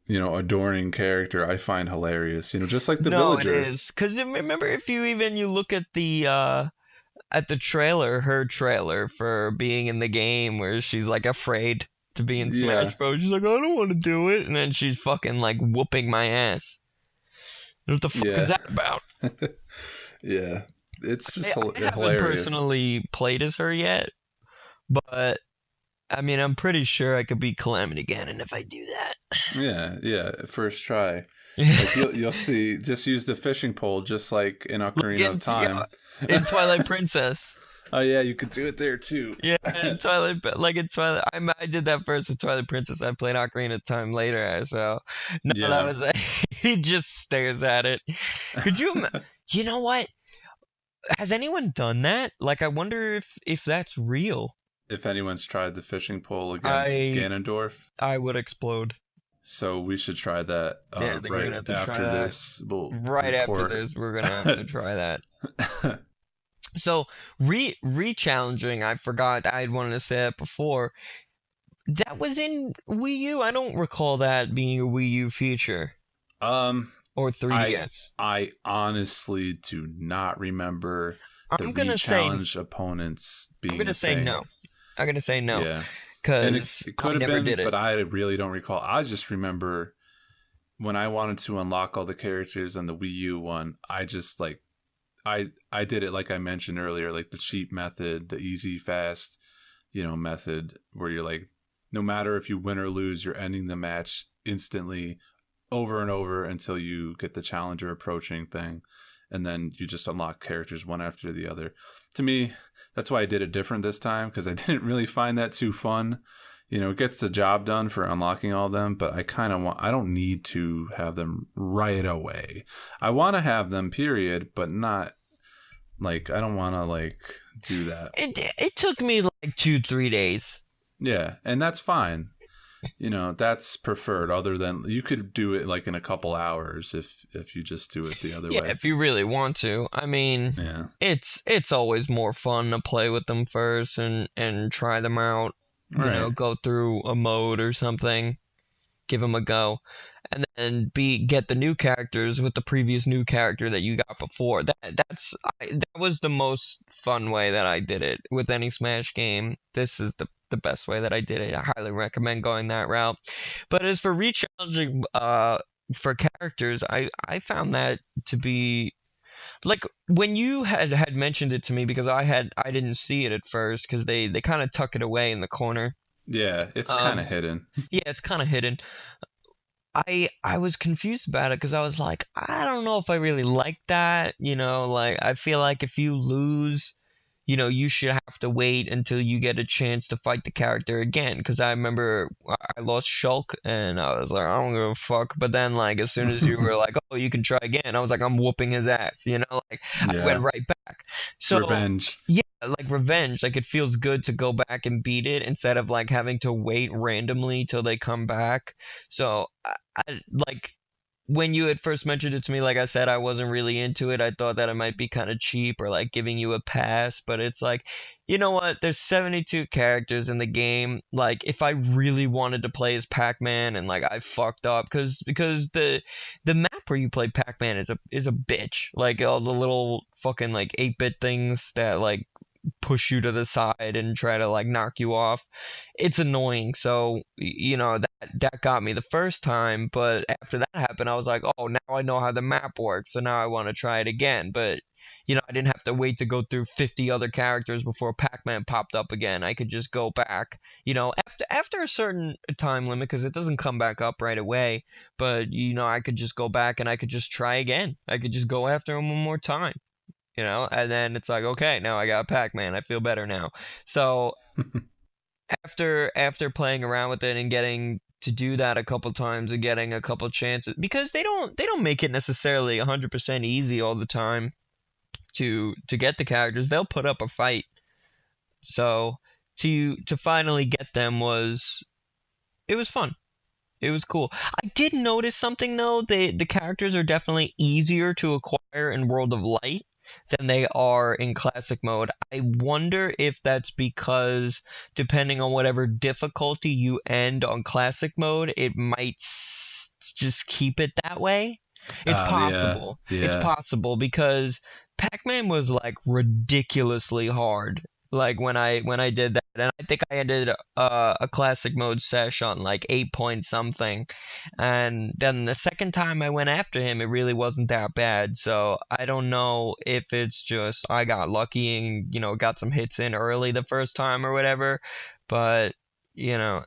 you know, adoring character, I find hilarious. You know, just like the villager. No, it is. Because remember, if you look at the trailer, her trailer for being in the game, where she's like afraid to be in Smash Bros. She's like, I don't want to do it, and then she's fucking like whooping my ass. What the fuck is that about? Yeah, it's just I hilarious. haven't personally played as her yet, but I mean, I'm pretty sure I could beat Calamity Ganon if I do that. Yeah, first try. Like you'll see. Just use the fishing pole, just like in Ocarina of Time. Yeah, in Twilight Princess. Oh yeah, you could do it there too. Yeah, in Twilight, I did that first in Twilight Princess. I played Ocarina of Time later, so no, that was he just stares at it. Could you? You know what? Has anyone done that? Like, I wonder if that's real. If anyone's tried the fishing pole against Ganondorf, I would explode. So we should try that right after this. After this, we're gonna have to try that. So re-challenging, I forgot I wanted to say that before. That was in Wii U. I don't recall that being a Wii U feature. Or 3DS. I honestly do not remember the re-challenge opponents being. I'm gonna say no. I'm gonna say no. Yeah. Because it could have been, but I really don't recall. I just remember when I wanted to unlock all the characters on the Wii U one, I just like I did it like I mentioned earlier, like the cheap method, the easy, fast, you know, method where you're like, no matter if you win or lose, you're ending the match instantly over and over until you get the challenger approaching thing, and then you just unlock characters one after the other. To me, that's why I did it different this time, because I didn't really find that too fun. It gets the job done for unlocking all of them, but I don't need to have them right away. I want to have them, period, but not, like, I don't want to, like, do that. It took me like 2-3 days. Yeah, and that's fine. That's preferred, other than you could do it like in a couple hours if you just do it the other way. Yeah, if you really want to. I mean, yeah. It's always more fun to play with them first and try them out. Right. Go through a mode or something, give them a go, and then get the new characters with the previous new character that you got before. That was the most fun way that I did it with any Smash game. This is the best way that I did it. I highly recommend going that route. But as for rechallenging for characters, I found that to be like when you had mentioned it to me, because I didn't see it at first because they kind of tuck it away in the corner. Yeah, it's kind of hidden. Yeah, it's kind of hidden. I was confused about it because I was like, I don't know if I really like that. Like I feel like if you lose, you should have to wait until you get a chance to fight the character again. Because I remember I lost Shulk and I was like, I don't give a fuck. But then, like, as soon as you were like, oh, you can try again, I was like, I'm whooping his ass. Like I went right back. So revenge. Yeah, like revenge. Like it feels good to go back and beat it instead of like having to wait randomly till they come back. So I like. When you had first mentioned it to me, like I said, I wasn't really into it. I thought that it might be kind of cheap or like giving you a pass, but it's like, you know what? There's 72 characters in the game. Like if I really wanted to play as Pac-Man and like I fucked up because the map where you play Pac-Man is a bitch. Like all the little fucking like 8-bit things that like push you to the side and try to like knock you off. It's annoying. So that got me the first time, but after that happened I was like, oh, now I know how the map works, so now I want to try it again. But I didn't have to wait to go through 50 other characters before Pac-Man popped up again. I could just go back after a certain time limit, because it doesn't come back up right away. But I could just go back and I could just try again. I could just go after him one more time. And then it's like, okay, now I got Pac-Man. I feel better now. So after playing around with it and getting to do that a couple times and getting a couple chances, because they don't make it necessarily 100% easy all the time to get the characters. They'll put up a fight. So to finally get them was fun. It was cool. I did notice something though. The characters are definitely easier to acquire in World of Light than they are in classic mode. I wonder if that's because depending on whatever difficulty you end on classic mode, it might just keep it that way. It's possible. Yeah. It's possible because Pac-Man was like ridiculously hard. Like when I did that, and I think I ended a classic mode sesh on like 8 point something, and then the second time I went after him, it really wasn't that bad. So I don't know if it's just I got lucky and got some hits in early the first time or whatever, but I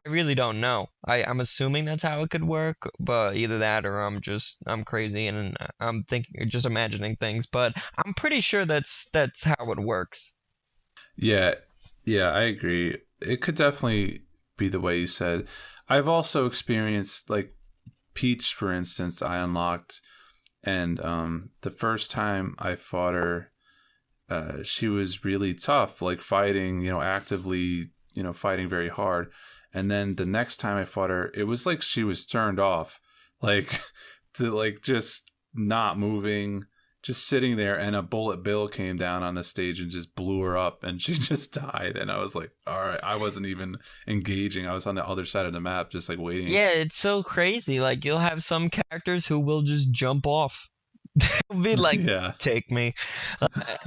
really don't know. I'm assuming that's how it could work, but either that or I'm crazy and I'm just imagining things. But I'm pretty sure that's how it works. Yeah, I agree. It could definitely be the way you said. I've also experienced, like, Peach, for instance, I unlocked, and the first time I fought her, she was really tough, like fighting, actively, fighting very hard. And then the next time I fought her, it was like she was turned off, like, to like just not moving, just sitting there, and a bullet bill came down on the stage and just blew her up, and she just died. And I was like, all right, I wasn't even engaging. I was on the other side of the map, just like waiting. Yeah, it's so crazy. Like you'll have some characters who will just jump off. They'll be like, take me.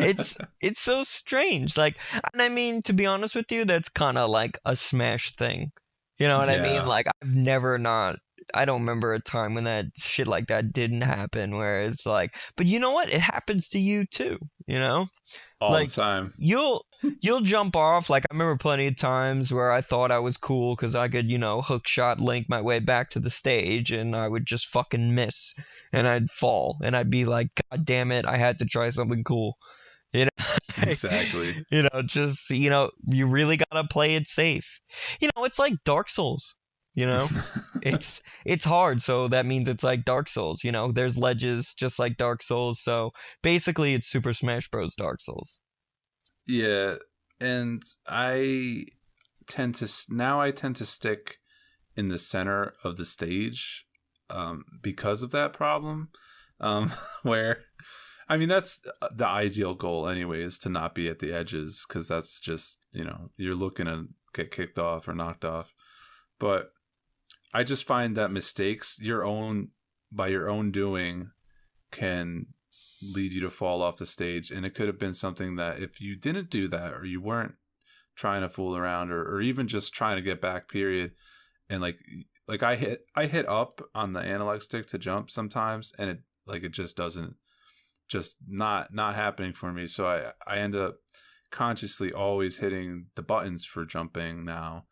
It's so strange. Like, and I mean, to be honest with you, that's kind of like a Smash thing. You know what I mean? Like I don't remember a time when that shit like that didn't happen, where it's like, but you know what? It happens to you too, all the Like time. you'll jump off. Like I remember plenty of times where I thought I was cool because I could, hook shot link my way back to the stage, and I would just fucking miss, and I'd fall, and I'd be like, God damn it, I had to try something cool. You know, Exactly. just you really gotta play it safe. It's like Dark Souls. It's hard, so that means it's like Dark Souls. There's ledges just like Dark Souls, so basically it's Super Smash Bros. Dark Souls. Yeah, and I tend to stick in the center of the stage because of that problem. Where, I mean, that's the ideal goal, anyways, to not be at the edges, because that's just you're looking to get kicked off or knocked off. But I just find that mistakes by your own doing can lead you to fall off the stage, and it could have been something that if you didn't do that, or you weren't trying to fool around, or even just trying to get back, period, and like I hit up on the analog stick to jump sometimes, and it just doesn't, just not happening for me. So I end up consciously always hitting the buttons for jumping now.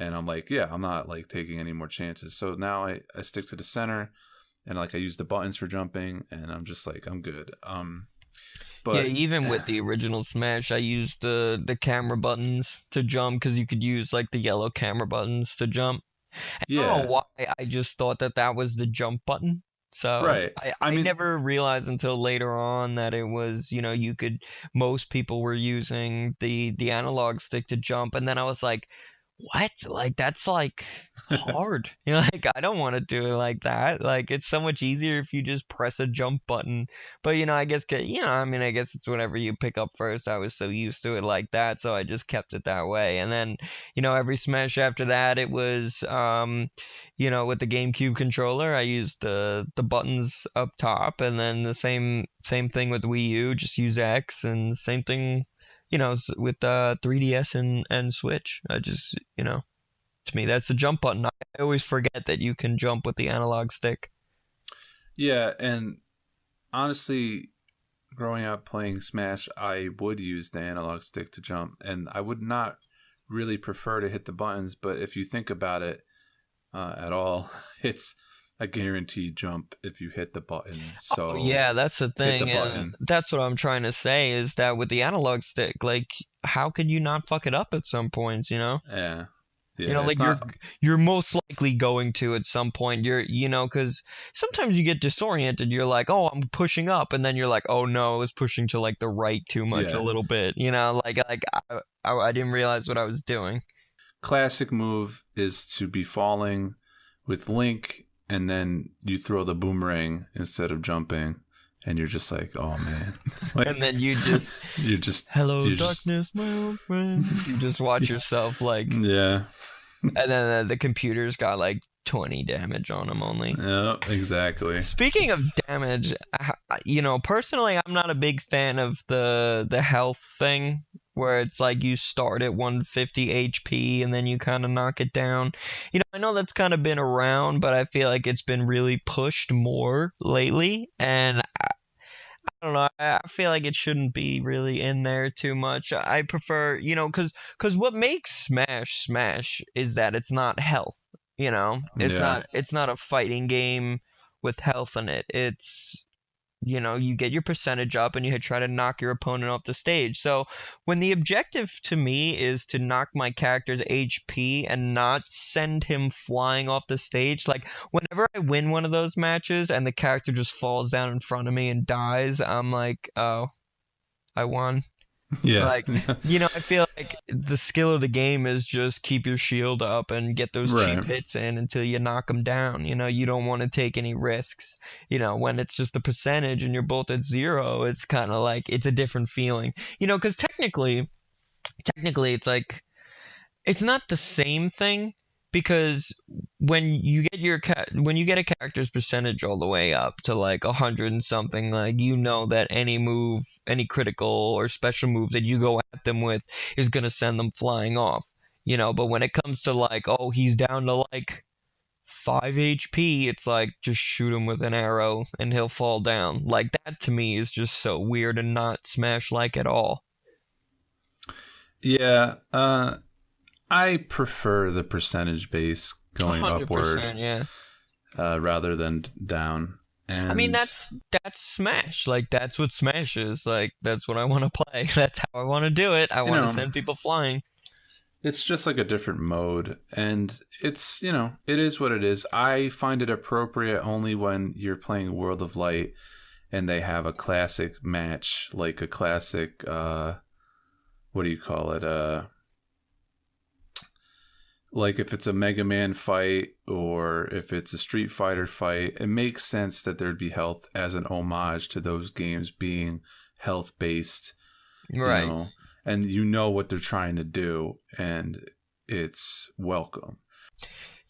And I'm like, yeah, I'm not like taking any more chances. So now I stick to the center, and like I use the buttons for jumping, and I'm just like, I'm good. But yeah, even with the original Smash, I used the camera buttons to jump because you could use like the yellow camera buttons to jump. And I don't know why, I just thought that was the jump button. So right. I mean, never realized until later on that it was, most people were using the analog stick to jump, and then I was like, what? Like, that's like hard. Like, I don't want to do it like that. Like, it's so much easier if you just press a jump button. But, I guess, I guess it's whatever you pick up first. I was so used to it like that, so I just kept it that way. And then, every Smash after that, it was, with the GameCube controller, I used the buttons up top, and then the same thing with Wii U, just use X, and same thing with 3DS and Switch. I just, to me, that's the jump button. I always forget that you can jump with the analog stick. Yeah, and honestly, growing up playing Smash, I would use the analog stick to jump, and I would not really prefer to hit the buttons, but if you think about it at all, it's a guaranteed jump if you hit the button. So yeah, that's the thing, the and that's what I'm trying to say, is that with the analog stick, like, how could you not fuck it up at some points? Yeah. Like you're most likely going to at some point. Because sometimes you get disoriented. You're like, oh, I'm pushing up, and then you're like, oh no, I was pushing to like the right too much, a little bit. Like I didn't realize what I was doing. Classic move is to be falling with Link, and then you throw the boomerang instead of jumping, and you're just like, oh man. And then you just hello darkness, my old friend. You just watch yourself like, yeah. And then the computer's got like 20 damage on them only. Yeah, exactly. Speaking of damage, personally, I'm not a big fan of the health thing, where it's like you start at 150 HP and then you kind of knock it down. I know that's kind of been around, but I feel like it's been really pushed more lately, and I don't know. I feel like it shouldn't be really in there too much. I prefer, because what makes Smash is that it's not health. It's not a fighting game with health in it. It's you get your percentage up and you try to knock your opponent off the stage. So when the objective to me is to knock my character's HP and not send him flying off the stage, like whenever I win one of those matches and the character just falls down in front of me and dies, I'm like, oh, I won. Yeah. Like, I feel like the skill of the game is just keep your shield up and get those cheap hits in until you knock them down. You don't want to take any risks. When it's just a percentage and you're both at 0, it's kind of like, it's a different feeling. Because technically it's like, it's not the same thing, because when you get a character's percentage all the way up to like 100 and something, like that any move, any critical or special move that you go at them with is gonna send them flying off. But when it comes to like, oh, he's down to like 5 HP, it's like just shoot him with an arrow and he'll fall down. Like, that to me is just so weird and not Smash like at all. Yeah, I prefer the percentage base going upward 100%, yeah. rather than down. I mean, And that's Smash. Like, that's what Smash is. Like, that's what I want to play. That's how I want to do it. I you want to know, send people flying. it's just like a different mode, and it's it is what it is. I find it appropriate only when you're playing World of Light and they have a classic match, like a classic what do you call it? Like if it's a Mega Man fight or if it's a Street Fighter fight, it makes sense that there'd be health as an homage to those games being health based, Right. and you know what they're trying to do, and it's welcome.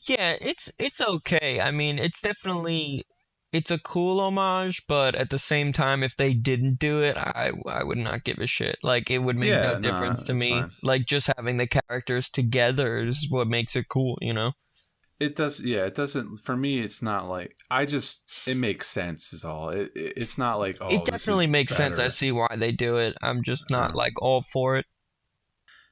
Yeah, it's okay. I mean, it's a cool homage, but at the same time, if they didn't do it, I would not give a shit. Like, it would make Yeah, no difference to it's me. fine. Like, just having the characters together is what makes it cool, you know? It does, yeah. It doesn't for me. It's not like it makes sense. Is all. It's not like It this definitely is makes sense. I better. see why they do it. I'm just not Uh, like all for it.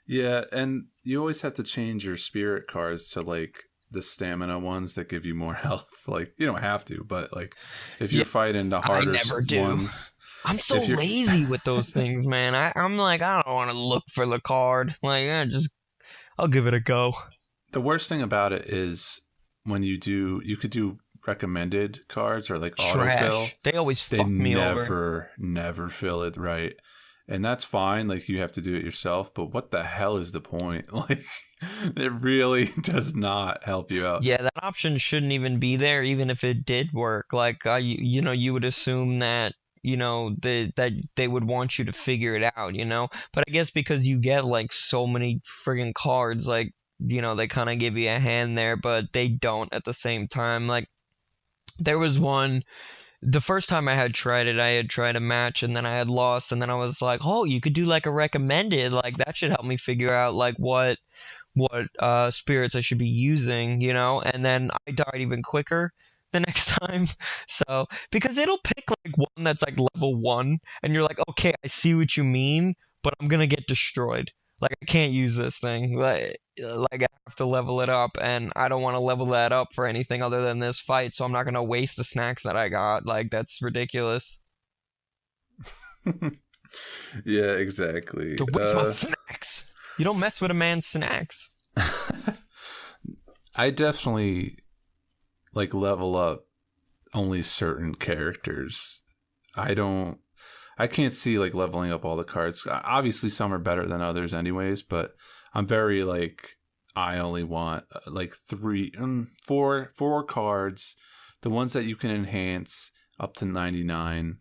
Yeah, and you always have to change your spirit cards to like the stamina ones that give you more health. Like you don't have to, but like if you're Yeah, fighting the I harder never do. ones, I'm so if you're lazy with those things, man. I'm like, I don't want to look for the card. Like, I'll give it a go. the worst thing about it is when you could do recommended cards or like autofill. Trash. They always They fuck me over. never fill it right. And that's fine, like you have to do it yourself, but what the hell is the point? Like it really does not help you out. Yeah, that option shouldn't even be there, even if it did work. Like, you would assume that, that they would want you to figure it out, you know? But I guess because you get, like, so many friggin' cards, like, they kind of give you a hand there, but they don't at the same time. Like, there was one. The first time I had tried it, I had tried a match and then I had lost, and then I was like, oh, you could do like a recommended, like that should help me figure out like what spirits I should be using, and then I died even quicker the next time. So because it'll pick like one that's like level 1 and you're like, okay, I see what you mean, but I'm gonna get destroyed. Like, I can't use this thing. Like I have to level it up, and I don't want to level that up for anything other than this fight, so I'm not gonna waste the snacks that I got. Like, that's ridiculous. Yeah, exactly. To waste my snacks. You don't mess with a man's snacks. I definitely like level up only certain characters. I can't see like leveling up all the cards. Obviously some are better than others anyways, but I'm very like I only want like four cards, the ones that you can enhance up to 99,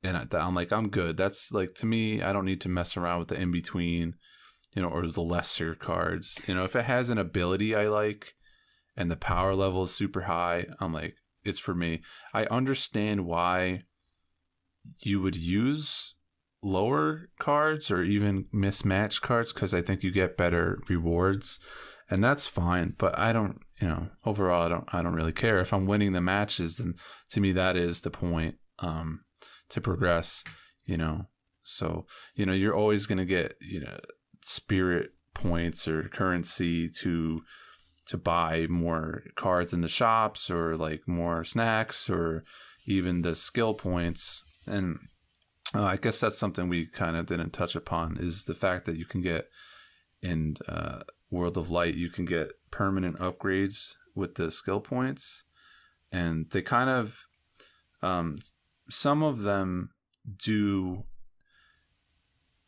and I'm like I'm good. That's like to me I don't need to mess around with the in between, or the lesser cards. If it has an ability I like and the power level is super high, I'm like it's for me. I understand why you would use lower cards or even mismatched cards because I think you get better rewards, and that's fine. But I don't, overall, I don't really care if I'm winning the matches. Then to me, that is the point to progress. So you're always gonna get spirit points or currency to buy more cards in the shops or like more snacks or even the skill points. And I guess that's something we kind of didn't touch upon is the fact that you can get in World of Light, you can get permanent upgrades with the skill points. And they kind of, some of them do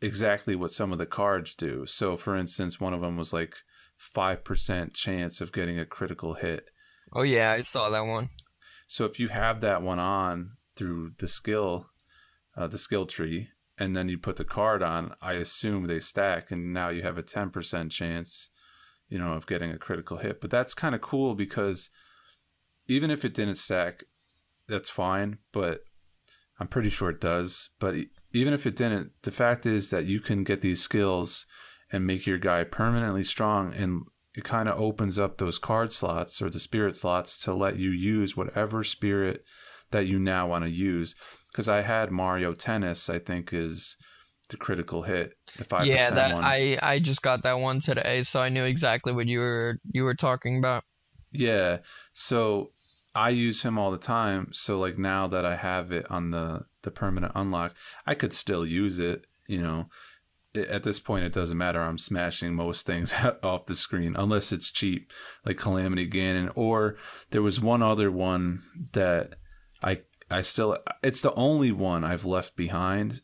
exactly what some of the cards do. So for instance, one of them was like 5% chance of getting a critical hit. Oh yeah, I saw that one. So if you have that one on through the skill tree, and then you put the card on, I assume they stack, and now you have a 10% chance, of getting a critical hit. But that's kind of cool because even if it didn't stack, that's fine. But I'm pretty sure it does. But even if it didn't, the fact is that you can get these skills and make your guy permanently strong, and it kind of opens up those card slots or the spirit slots to let you use whatever spirit that you now want to use. Because I had Mario Tennis, I think is the critical hit, the 5% Yeah, that one. I just got that one today, so I knew exactly what you were talking about. Yeah, so I use him all the time. So like now that I have it on the permanent unlock, I could still use it. You know, at this point, it doesn't matter. I'm smashing most things off the screen unless it's cheap, like Calamity Ganon. Or there was one other one that I still. It's the only one I've left behind.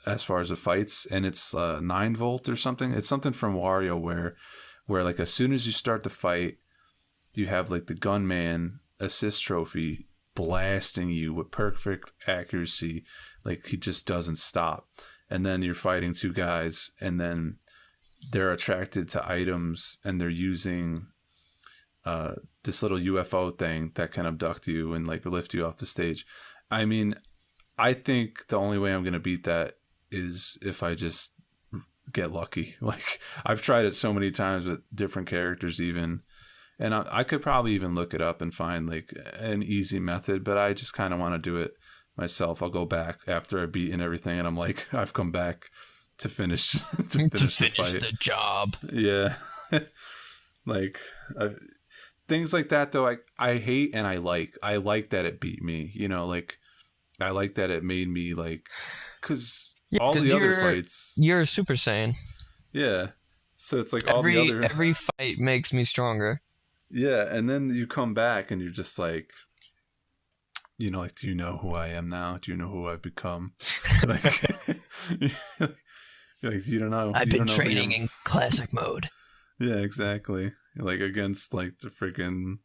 As far as the fights, and it's 9-volt or something. It's something from WarioWare, where like as soon as you start the fight, you have like the gunman assist trophy blasting you with perfect accuracy, like he just doesn't stop. And then you're fighting two guys, and then they're attracted to items, and they're using this little UFO thing that can abduct you and like lift you off the stage. I mean, I think the only way I'm gonna beat that is if I just get lucky. Like I've tried it so many times with different characters even, and I could probably even look it up and find like an easy method, but I just kind of want to do it myself. I'll go back after I've beaten everything and I'm like, I've come back to finish to finish the job. Yeah. Like things like that though, I hate and I like that it beat me, you know, like I like that it made me like, because all the other fights, you're a Super Saiyan. Yeah. So it's like every fight makes me stronger. Yeah, and then you come back and you're just like, you know, like, do you know who I am now? Do you know who I've become? Like, like you don't know. I've been training in classic mode. Yeah, exactly. Like against like the freaking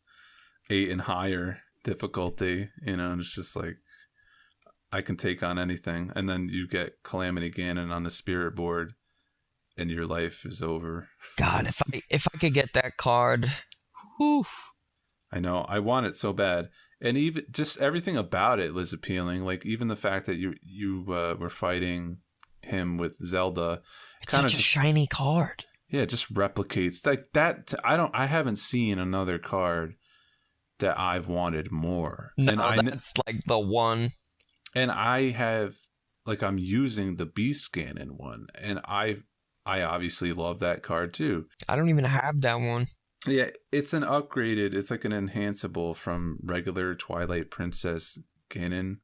8 and higher difficulty, you know, and it's just like I can take on anything. And then you get Calamity Ganon on the spirit board and your life is over. God, if I could get that card. Whew. I know. I want it so bad. And even just everything about it was appealing. Like even the fact that you were fighting him with Zelda. It's such a shiny card. Yeah, it just replicates like that. I haven't seen another card that I've wanted more. No, and that's like the one. And I have, like, I'm using the Beast Ganon one, and I obviously love that card too. I don't even have that one. Yeah, it's an upgraded, it's like an enhanceable from regular Twilight Princess Ganon.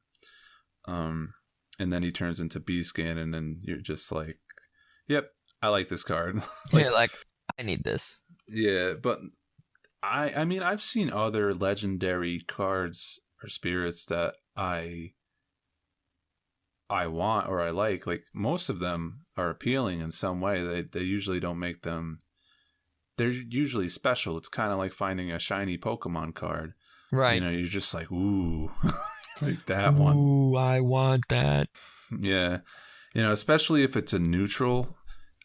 And then he turns into Beast Ganon, and you're just like, yep, I like this card. Like, yeah, like, I need this. Yeah, but I mean, I've seen other legendary cards or spirits that I want or I like most of them are appealing in some way. They usually don't make them, they're usually special. It's kind of like finding a shiny Pokemon card, right? You know, you're just like, ooh, like that one. Ooh, I want that. Yeah, you know, especially if it's a neutral,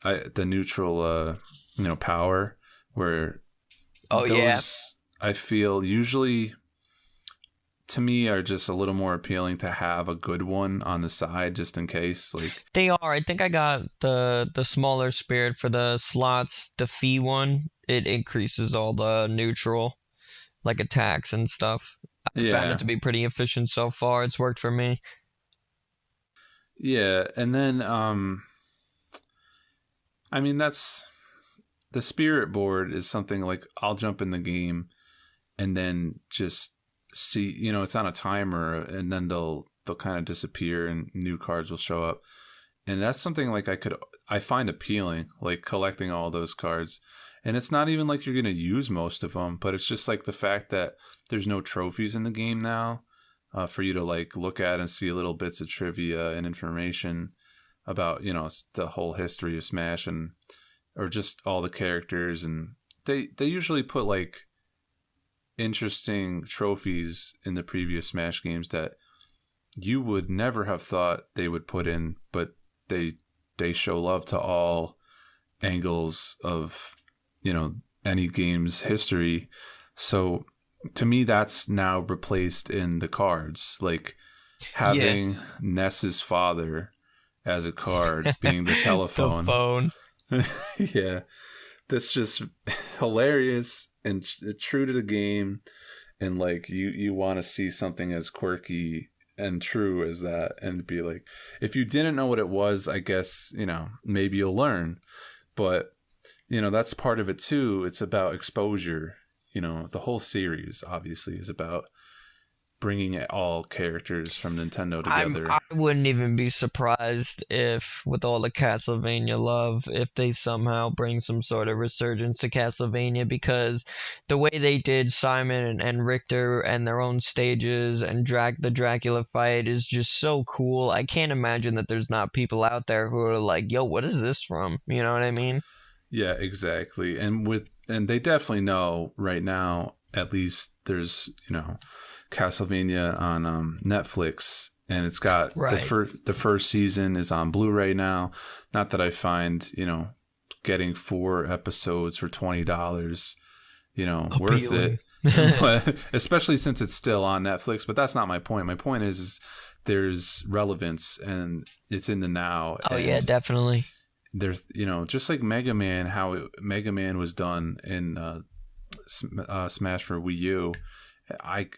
the neutral you know, power where I feel usually to me are just a little more appealing to have a good one on the side just in case. Like they are. I think I got the smaller spirit for the slots. The fee one, it increases all the neutral like attacks and stuff. I found it to be pretty efficient so far. It's worked for me. Yeah, and then I mean, that's the spirit board is something like I'll jump in the game and then just see, you know, it's on a timer and then they'll kind of disappear and new cards will show up. And that's something like I find appealing, like collecting all those cards. And it's not even like you're going to use most of them, but it's just like the fact that there's no trophies in the game now for you to like look at and see little bits of trivia and information about, you know, the whole history of Smash and or just all the characters. And they usually put like interesting trophies in the previous Smash games that you would never have thought they would put in, but they show love to all angles of, you know, any game's history. So to me, that's now replaced in the cards, like having Ness's father as a card being the telephone. The phone. Yeah, that's just hilarious and true to the game. And like you want to see something as quirky and true as that, and be like, if you didn't know what it was, I guess, maybe you'll learn. But, that's part of it too. It's about exposure. The whole series obviously is about bringing all characters from Nintendo together. I wouldn't even be surprised if, with all the Castlevania love, if they somehow bring some sort of resurgence to Castlevania, because the way they did Simon and Richter and their own stages and the Dracula fight is just so cool. I can't imagine that there's not people out there who are like, yo, what is this from? You know what I mean? Yeah, exactly. And they definitely know right now, at least there's, Castlevania on Netflix, and it's got the first season is on Blu-ray now. Not that I find getting 4 episodes for $20 worth it, but especially since it's still on Netflix. But that's not my point. My point is there's relevance, and it's in the now. Oh yeah, definitely. There's just like Mega Man, how Mega Man was done in Smash for Wii U. I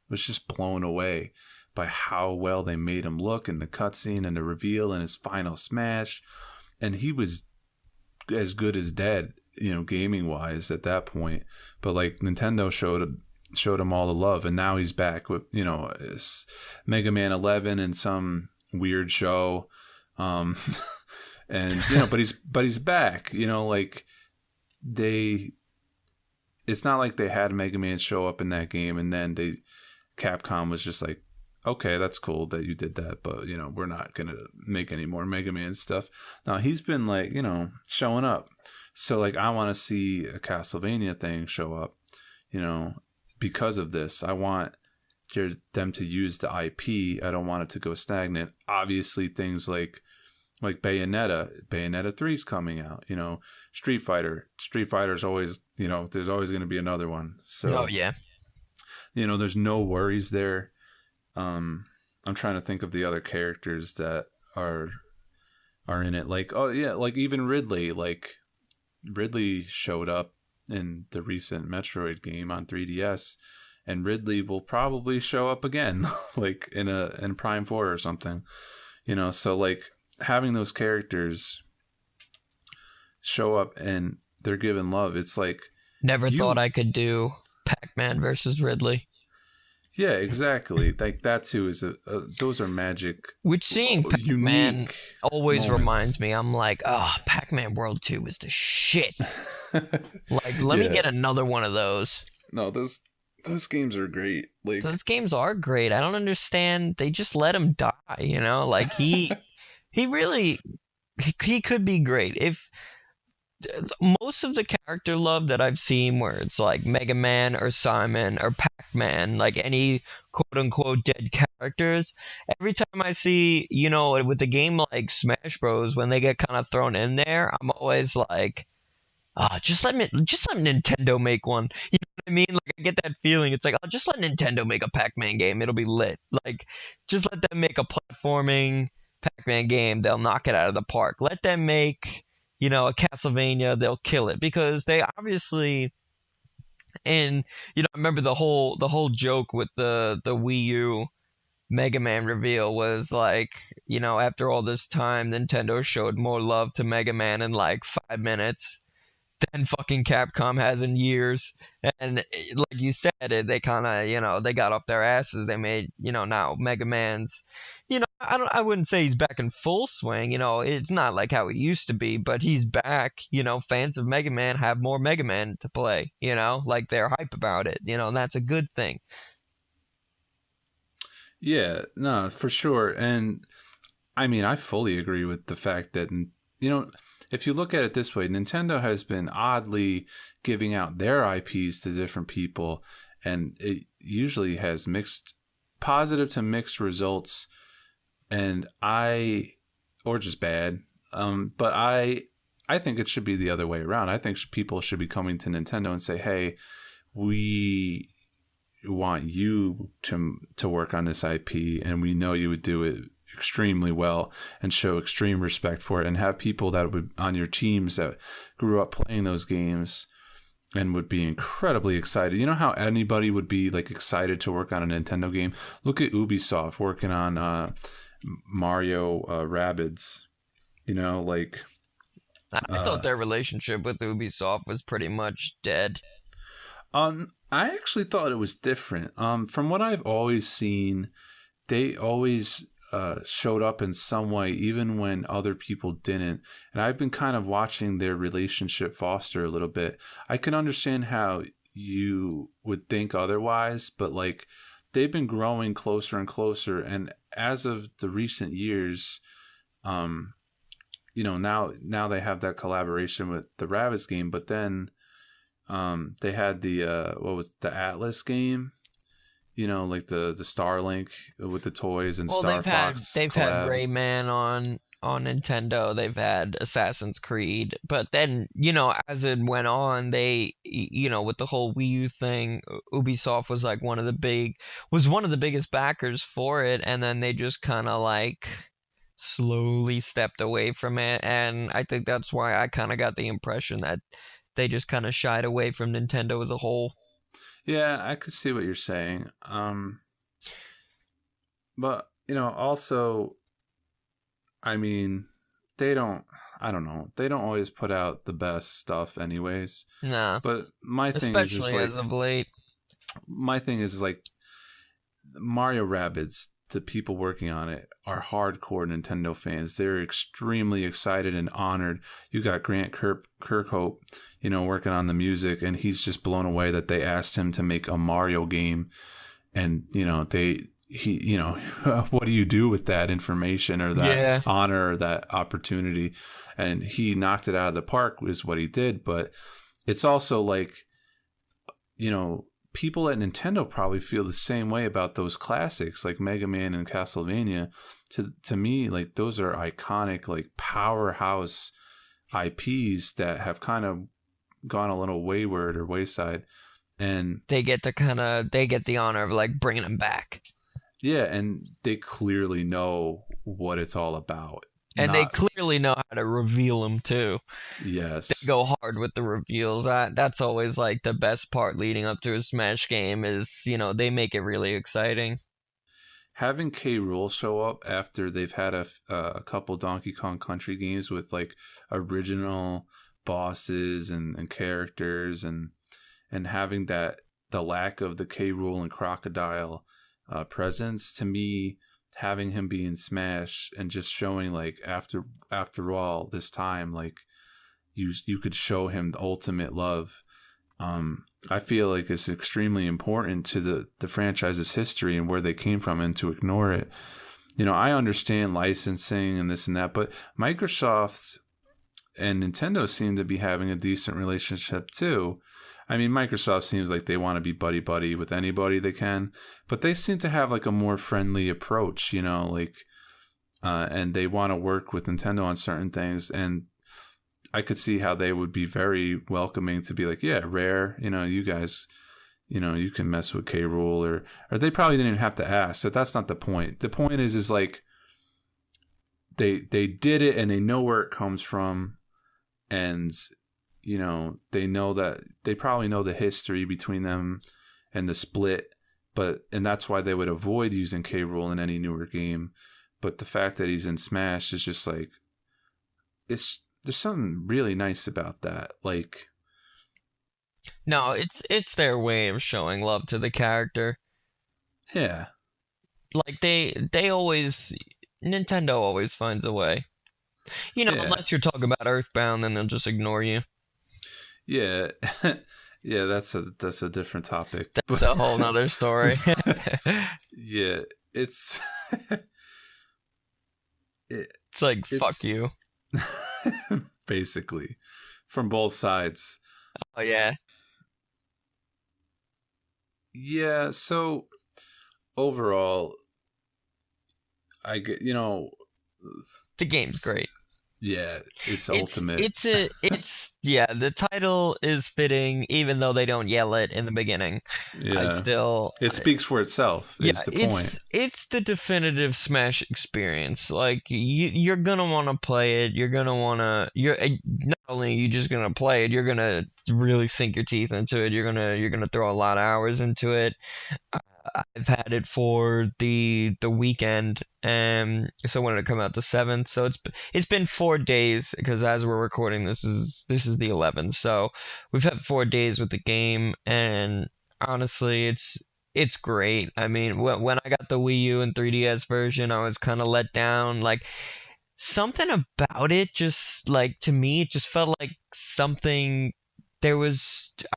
was just blown away by how well they made him look in the cutscene and the reveal and his final smash. And he was as good as dead, gaming wise at that point. But like Nintendo showed him all the love, and now he's back with Mega Man 11 in some weird show, and but he's back. Like it's not like they had Mega Man show up in that game and then Capcom was just like, okay, that's cool that you did that, but we're not gonna make any more Mega Man stuff. Now he's been like, showing up. So like, I want to see a Castlevania thing show up, because of this. I want them to use the IP. I don't want it to go stagnant. Obviously, things like Bayonetta 3's coming out, Street Fighter's always, there's always going to be another one. So, yeah. There's no worries there. I'm trying to think of the other characters that are in it. Like, oh yeah, like even Ridley, Ridley showed up in the recent Metroid game on 3DS, and Ridley will probably show up again, like in Prime 4 or something, so like, having those characters show up and they're given love, it's like, never thought I could do Pac-Man versus Ridley. Yeah, exactly. Like that too is those are magic. Which seeing Pac-Man always moments. Reminds me. I'm like, Pac-Man World 2 is the shit. Like, let me get another one of those. No, those games are great. Like, those games are great. I don't understand. They just let him die. Like he really could be great if. Most of the character love that I've seen where it's like Mega Man or Simon or Pac-Man, like any quote-unquote dead characters, every time I see, with the game like Smash Bros, when they get kind of thrown in there, I'm always like, just let Nintendo make one. You know what I mean? Like, I get that feeling. It's like, just let Nintendo make a Pac-Man game. It'll be lit. Like, just let them make a platforming Pac-Man game. They'll knock it out of the park. Let them make... a Castlevania, they'll kill it, because they obviously, and I remember the whole joke with the Wii U Mega Man reveal was like, after all this time, Nintendo showed more love to Mega Man in like 5 minutes than fucking Capcom has in years. And like you said, they kind of, they got up their asses. They made, now Mega Man's, I wouldn't say he's back in full swing. It's not like how he used to be, but he's back. Fans of Mega Man have more Mega Man to play, like they're hype about it, and that's a good thing. Yeah, no, for sure. And I mean, I fully agree with the fact that, if you look at it this way, Nintendo has been oddly giving out their IPs to different people, and it usually has positive to mixed results, or just bad. But I think it should be the other way around. I think people should be coming to Nintendo and say, hey, we want you to work on this IP, and we know you would do it extremely well and show extreme respect for it, and have people that would on your teams that grew up playing those games and would be incredibly excited. You know how anybody would be like excited to work on a Nintendo game? Look at Ubisoft working on Mario Rabbids. You know, like I thought their relationship with Ubisoft was pretty much dead. I actually thought it was different. From what I've always seen, they always showed up in some way, even when other people didn't. And I've been kind of watching their relationship foster a little bit. I can understand how you would think otherwise, but like they've been growing closer and closer. And as of the recent years, you know, now they have that collaboration with the Rabbids game, but then they had the what was the Atlas game, you know, like the Starlink with the toys and Star Fox. They've had Rayman on Nintendo. They've had Assassin's Creed, but then, you know, as it went on, they, you know, with the whole Wii U thing, Ubisoft was like one of the biggest backers for it, and then they just kind of like slowly stepped away from it, and I think that's why I kind of got the impression that they just kind of shied away from Nintendo as a whole. Yeah, I could see what you're saying. But, you know, also, I mean, I don't know. They don't always put out the best stuff anyways. Nah. But my thing is especially like, as of late. My thing is like Mario Rabbids, the people working on it are hardcore Nintendo fans. They're extremely excited and honored. You got Grant Kirkhope, you know, working on the music, and he's just blown away that they asked him to make a Mario game. And, you know, you know, what do you do with that information or that honor or that opportunity? And he knocked it out of the park is what he did. But it's also like, you know, people at Nintendo probably feel the same way about those classics like Mega Man and Castlevania. To me, like those are iconic, like powerhouse IPs that have kind of gone a little wayward or wayside, and they get the honor of like bringing them back. Yeah, and they clearly know what it's all about. And they clearly know how to reveal them too. Yes. They go hard with the reveals. That's always like the best part leading up to a Smash game is, you know, they make it really exciting. Having K. Rool show up after they've had a couple Donkey Kong Country games with like original bosses and characters and having the lack of the K. Rool and Crocodile presence, to me, having him be in Smash and just showing like after all this time, like you could show him the ultimate love. I feel like it's extremely important to the franchise's history and where they came from, and to ignore it. You know, I understand licensing and this and that, but Microsoft and Nintendo seem to be having a decent relationship too. I mean, Microsoft seems like they want to be buddy-buddy with anybody they can, but they seem to have like a more friendly approach, you know, like, and they want to work with Nintendo on certain things. And I could see how they would be very welcoming to be like, yeah, Rare, you know, you guys, you know, you can mess with K. Rool, or they probably didn't even have to ask. So that's not the point. The point is like they did it and they know where it comes from, and you know, they know that they probably know the history between them and the split, and that's why they would avoid using K. Rool in any newer game. But the fact that he's in Smash is just like, there's something really nice about that. Like, no, it's their way of showing love to the character. Yeah. Like Nintendo always finds a way. You know, unless you're talking about Earthbound, then they'll just ignore you. Yeah. Yeah, that's a different topic. That's a whole nother story. Yeah, it's like, fuck you. Basically, from both sides. Oh, yeah. Yeah, so overall, I get, you know, the game's great. Yeah, it's ultimate. Yeah, the title is fitting, even though they don't yell it in the beginning. Yeah. It speaks for itself, is the point. It's the definitive Smash experience. Like, you're gonna want to play it. You're gonna want to... Not only are you just gonna play it, you're gonna really sink your teeth into it. You're gonna throw a lot of hours into it. I've had it for the weekend, and so when it come out the 7th, so it's been 4 days because as we're recording this is the 11th, so we've had 4 days with the game, and honestly, it's great. I mean, when I got the Wii U and 3DS version, I was kind of let down. Like something about it, just like to me, it just felt like something. I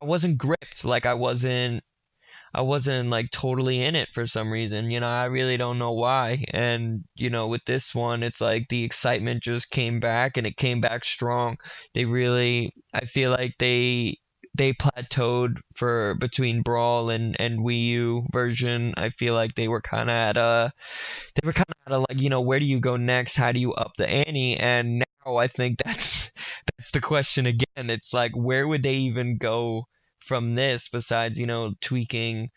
wasn't gripped. Like I wasn't like totally in it for some reason. I really don't know why. And, with this one, it's like the excitement just came back and it came back strong. I feel like they plateaued for between Brawl and Wii U version. I feel like they were kind of at a like, where do you go next? How do you up the ante? And now I think that's the question again. It's like, where would they even go from this besides tweaking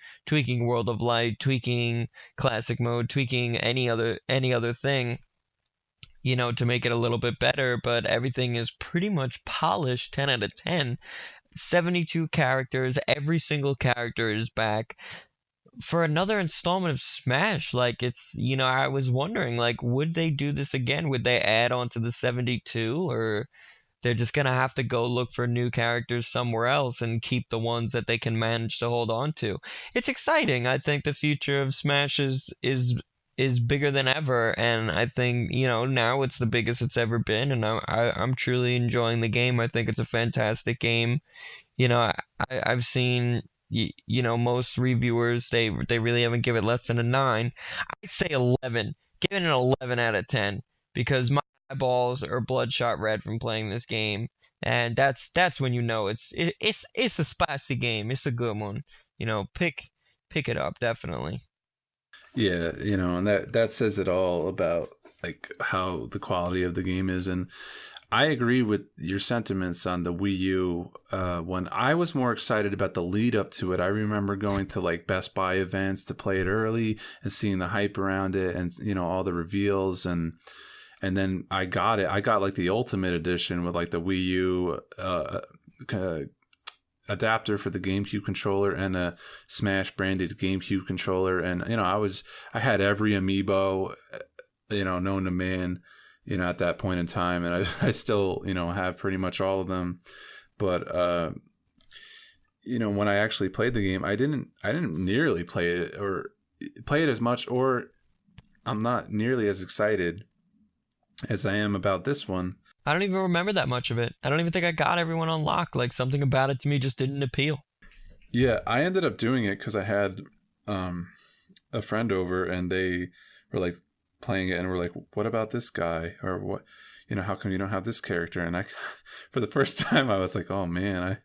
World of Light, tweaking classic mode, tweaking any other thing to make it a little bit better, but everything is pretty much polished 10 out of 10. 72 characters, every single character is back for another installment of Smash. Like it's I was wondering, like, would they do this again? Would they add on to the 72, or they're just gonna have to go look for new characters somewhere else and keep the ones that they can manage to hold on to? It's exciting. I think the future of Smash is bigger than ever, and I think now it's the biggest it's ever been, and I'm truly enjoying the game. I think it's a fantastic game. I've seen most reviewers, they really haven't given it less than a 9. I'd say 11. Give it an 11 out of 10 because my eyeballs are bloodshot red from playing this game, and that's when it's a spicy game. It's a good one. Pick it up definitely. Yeah, and that says it all about like how the quality of the game is. And I agree with your sentiments on the Wii U. When I was more excited about the lead up to it, I remember going to like Best Buy events to play it early and seeing the hype around it and all the reveals, and then I got it. I got like the Ultimate Edition with like the Wii U adapter for the GameCube controller and a Smash branded GameCube controller, and I had every amiibo known to man at that point in time, and I still have pretty much all of them. But when I actually played the game, I didn't nearly play it as much, or I'm not nearly as excited as I am about this one. I don't even remember that much of it. I don't even think I got everyone on lock. Like something about it to me just didn't appeal. Yeah, I ended up doing it because I had a friend over and they were like playing it and were like, "What about this guy?" Or what, how come you don't have this character? And I, for the first time, I was like, "Oh man,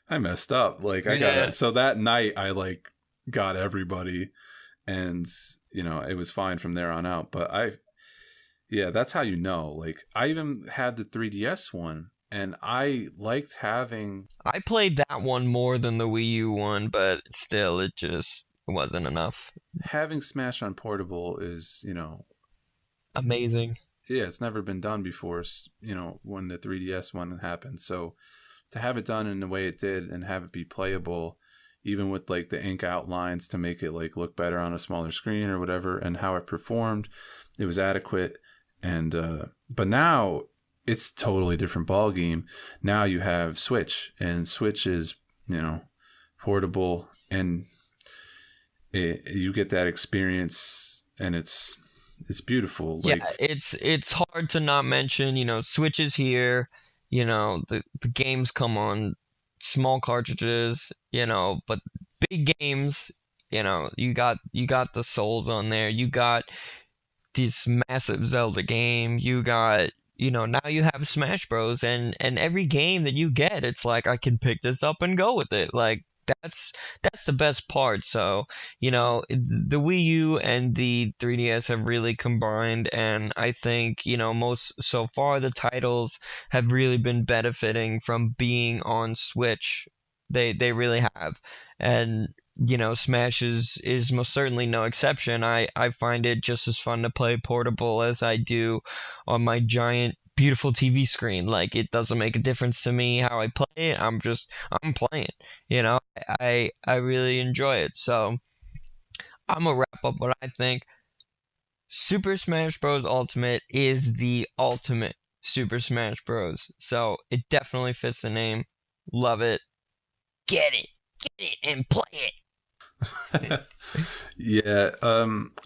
I messed up." Like I got it. So that night, I like got everybody, and it was fine from there on out. But yeah, that's how like I even had the 3DS one, and I liked having. I played that one more than the Wii U one, but still, it just wasn't enough. Having Smash on portable is, amazing. Yeah, it's never been done before, when the 3DS one happened. So to have it done in the way it did and have it be playable, even with like the ink outlines to make it like look better on a smaller screen or whatever, and how it performed, it was adequate. And but now it's a totally different ball game. Now you have Switch, and Switch is portable, and you get that experience, and it's beautiful. Like, yeah, it's hard to not mention. Switch is here. The games come on small cartridges. But big games. You got the Souls on there. You got this massive Zelda game. You got, now you have Smash Bros. And every game that you get, it's like, I can pick this up and go with it. Like, that's the best part. So, the Wii U and the 3DS have really combined, and I think, most so far the titles have really been benefiting from being on Switch. They really have. And Smash is most certainly no exception. I find it just as fun to play portable as I do on my giant beautiful TV screen. Like, it doesn't make a difference to me how I play it. I'm playing. You know, I really enjoy it. So I'm gonna wrap up what I think. Super Smash Bros. Ultimate is the ultimate Super Smash Bros. So it definitely fits the name. Love it. Get it, and play it. Yeah,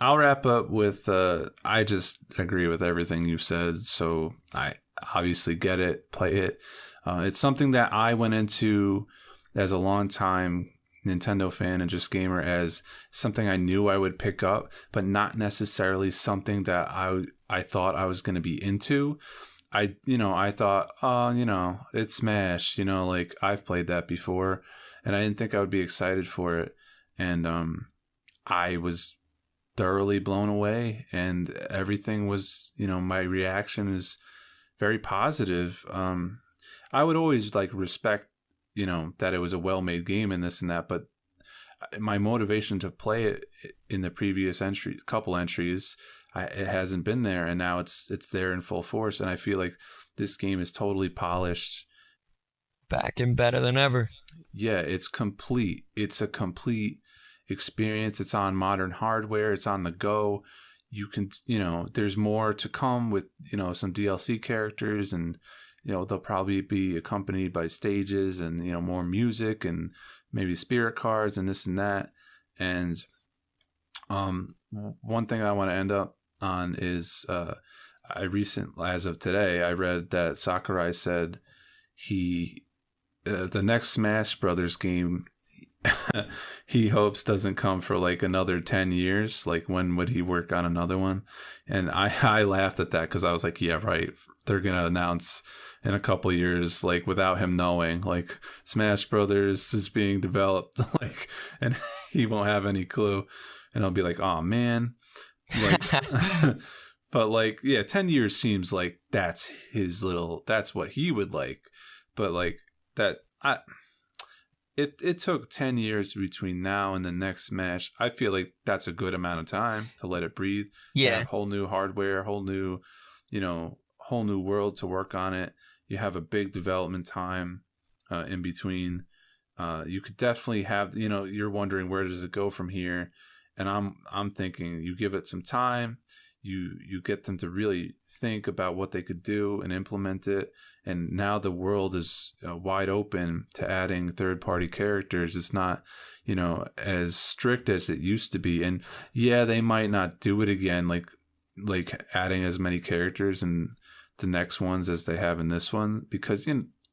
I'll wrap up with I just agree with everything you said. So I obviously get it, play it. It's something that I went into as a long time Nintendo fan and just gamer as something I knew I would pick up, but not necessarily something that I thought I was going to be into. I thought, oh, it's Smash, like I've played that before, and I didn't think I would be excited for it. And I was thoroughly blown away, and everything was, my reaction is very positive. I would always respect, that it was a well-made game and this and that, but my motivation to play it in the previous couple entries, it hasn't been there, and now it's there in full force, and I feel like this game is totally polished. Back and better than ever. Yeah, it's complete. It's a complete experience. It's on modern hardware. It's on the go. You can, there's more to come with, some DLC characters, and, they'll probably be accompanied by stages and, more music and maybe spirit cards and this and that. And one thing I want to end up on is as of today, I read that Sakurai said the next Smash Brothers game he hopes doesn't come for another 10 years. When would he work on another one? And I laughed at that because I was like, yeah, right. They're going to announce in a couple years, without him knowing, Smash Brothers is being developed, and he won't have any clue. And I'll be like, oh man. But yeah, 10 years seems like that's what he would like. But it took 10 years between now and the next Smash. I feel like that's a good amount of time to let it breathe. Yeah. Whole new hardware, whole new world to work on it. You have a big development time in between. You could definitely have, you're wondering where does it go from here? And I'm thinking you give it some time. You get them to really think about what they could do and implement it. And now the world is wide open to adding third-party characters. It's not, as strict as it used to be. And yeah, they might not do it again, like adding as many characters in the next ones as they have in this one, because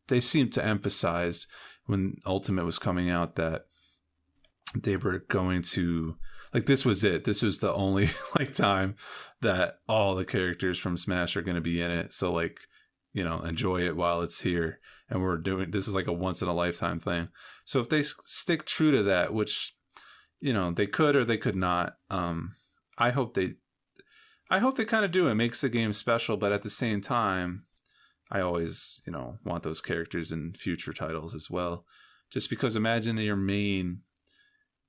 they seem to emphasize when Ultimate was coming out that they were going to. This was it. This was the only time that all the characters from Smash are going to be in it. So enjoy it while it's here. And this is a once in a lifetime thing. So if they stick true to that, which, they could or they could not, I hope they kind of do. It makes the game special, but at the same time, I always, want those characters in future titles as well. Just because imagine that your main,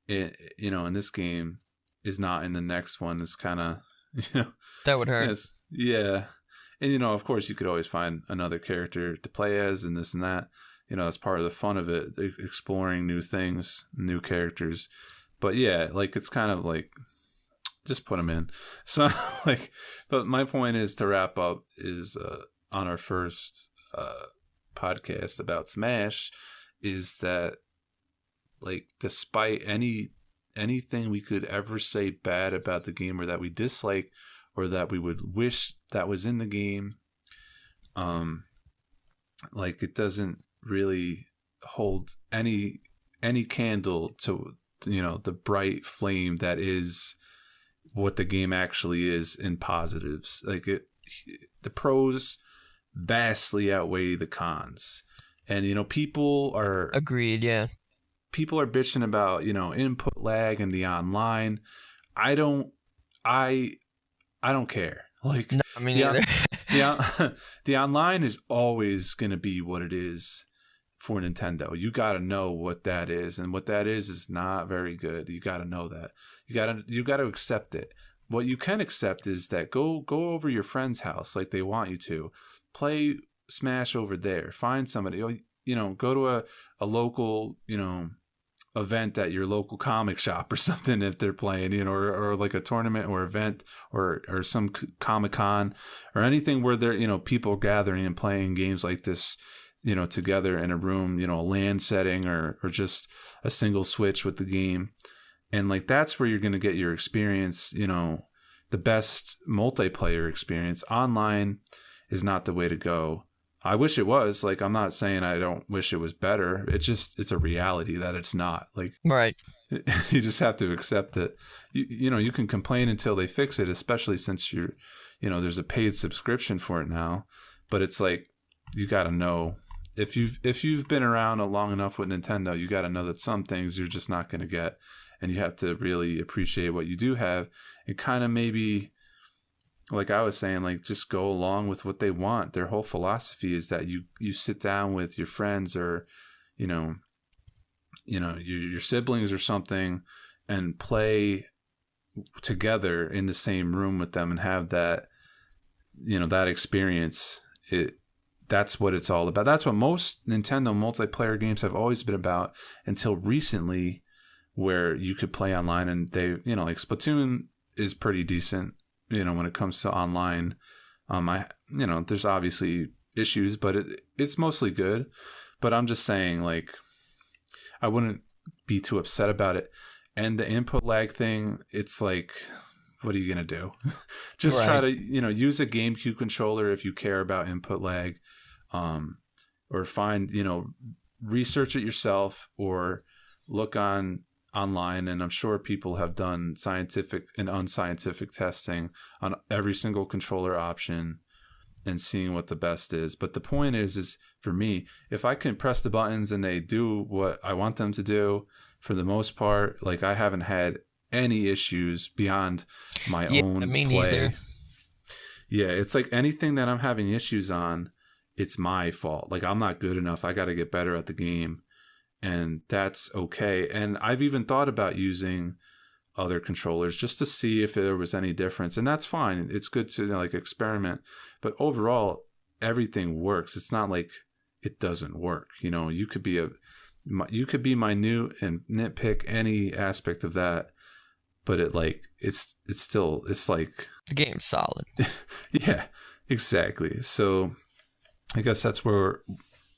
in this game is not in the next one. It's kind of, that would hurt. Yeah. And, of course you could always find another character to play as and this and that, that's part of the fun of it, exploring new things, new characters. But yeah, it's kind of just put them in. So but my point is to wrap up is on our first podcast about Smash is that despite anything we could ever say bad about the game or that we dislike or that we would wish that was in the game, it doesn't really hold any candle to the bright flame that is what the game actually is in positives. The pros vastly outweigh the cons, and people are agreed. Yeah, people are bitching about input lag and the online. I don't care. No, I mean, neither. The online is always going to be what it is for Nintendo. You got to know what that is, and what that is not very good. You got to know that. You got to accept it. What you can accept is that go over your friend's house like they want you to. play Smash over there. Find somebody, go to a local, event at your local comic shop or something if they're playing, or like a tournament or event or some Comic-Con or anything where they're, people gathering and playing games like this, together in a room, a LAN setting or just a single switch with the game. And like, that's where you're going to get your experience, the best multiplayer experience. Online is not the way to go. I wish it was. Like, I'm not saying I don't wish it was better. It's a reality that it's not. Like, right. You just have to accept it. You can complain until they fix it, especially since there's a paid subscription for it now. But it's like, you got to know, if you've been around long enough with Nintendo, you got to know that some things you're just not going to get, and you have to really appreciate what you do have, and kind of maybe, like I was saying, like, just go along with what they want. Their whole philosophy is that you sit down with your friends or, your siblings or something and play together in the same room with them and have that, that experience. That's what it's all about. That's what most Nintendo multiplayer games have always been about until recently, where you could play online, and they, like Splatoon is pretty decent, when it comes to online. There's obviously issues, but it's mostly good. But I'm just saying, like, I wouldn't be too upset about it. And the input lag thing, it's like, what are you going to do? Just try to, use a GameCube controller if you care about input lag, or find, research it yourself or look online, and I'm sure people have done scientific and unscientific testing on every single controller option and seeing what the best is. But the point is for me, if I can press the buttons and they do what I want them to do, for the most part, like, I haven't had any issues beyond my own me play. Neither. Yeah, it's like anything that I'm having issues on, it's my fault. Like, I'm not good enough. I got to get better at the game. And that's okay. And I've even thought about using other controllers just to see if there was any difference. And that's fine. It's good to, like, experiment. But overall, everything works. It's not like it doesn't work. You could be minute and nitpick any aspect of that, but it's like the game's solid. Yeah, exactly. So I guess that's where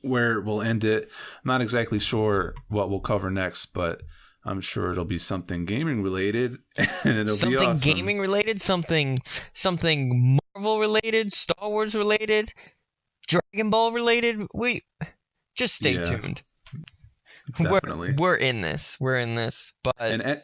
we'll end it. I'm not exactly sure what we'll cover next, but I'm sure it'll be something gaming related, and it'll be awesome. Something gaming related, something Marvel related, Star Wars related, Dragon Ball related. Just stay tuned. Definitely. We're in this. But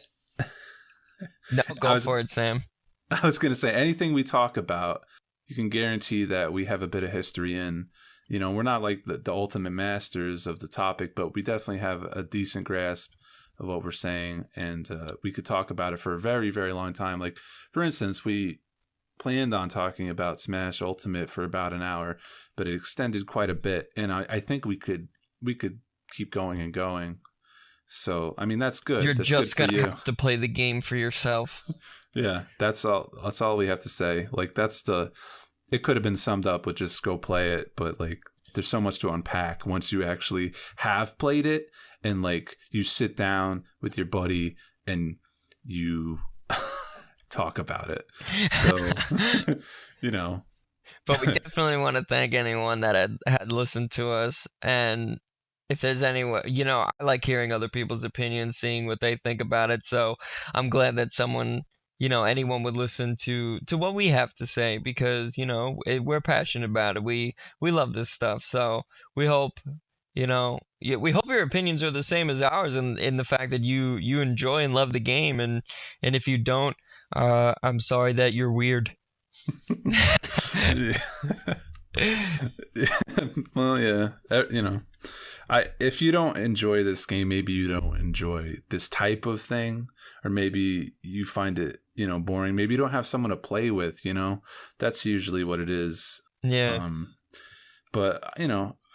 no, go for it, Sam. I was going to say, anything we talk about, you can guarantee that we have a bit of history in. We're not like the ultimate masters of the topic, but we definitely have a decent grasp of what we're saying, and we could talk about it for a very, very long time. Like, for instance, we planned on talking about Smash Ultimate for about an hour, but it extended quite a bit, and I think we could keep going and going. So, I mean, that's good. That's just going to have to play the game for yourself. Yeah, that's all we have to say. Like, it could have been summed up with just go play it, but like, there's so much to unpack once you actually have played it, and like, you sit down with your buddy and you talk about it. So, But we definitely want to thank anyone that had listened to us, and if there's anyone, I like hearing other people's opinions, seeing what they think about it. So I'm glad that someone, anyone would listen to what we have to say, because, we're passionate about it. We love this stuff. So we hope, we hope your opinions are the same as ours in the fact that you enjoy and love the game. And if you don't, I'm sorry that you're weird. Well, yeah, if you don't enjoy this game, maybe you don't enjoy this type of thing, or maybe you find it, boring. Maybe you don't have someone to play with, that's usually what it is. Yeah. But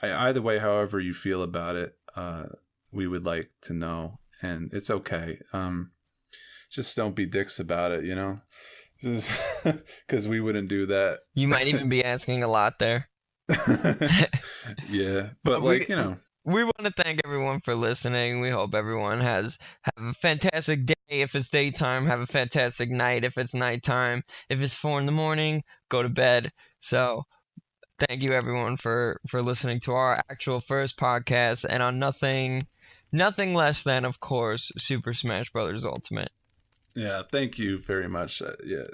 either way, however you feel about it, we would like to know, and it's okay. Just don't be dicks about it, because we wouldn't do that. You might even be asking a lot there. Yeah, but like, you know, we want to thank everyone for listening. We hope everyone have a fantastic day if it's daytime, have a fantastic night if it's nighttime. If it's 4 a.m, go to bed. So thank you everyone for listening to our actual first podcast, and on nothing less than, of course, Super Smash Brothers Ultimate. yeah, thank you very much. Yeah,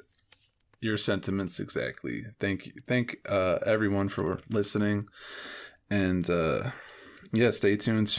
your sentiments exactly. Thank everyone for listening, and yeah, stay tuned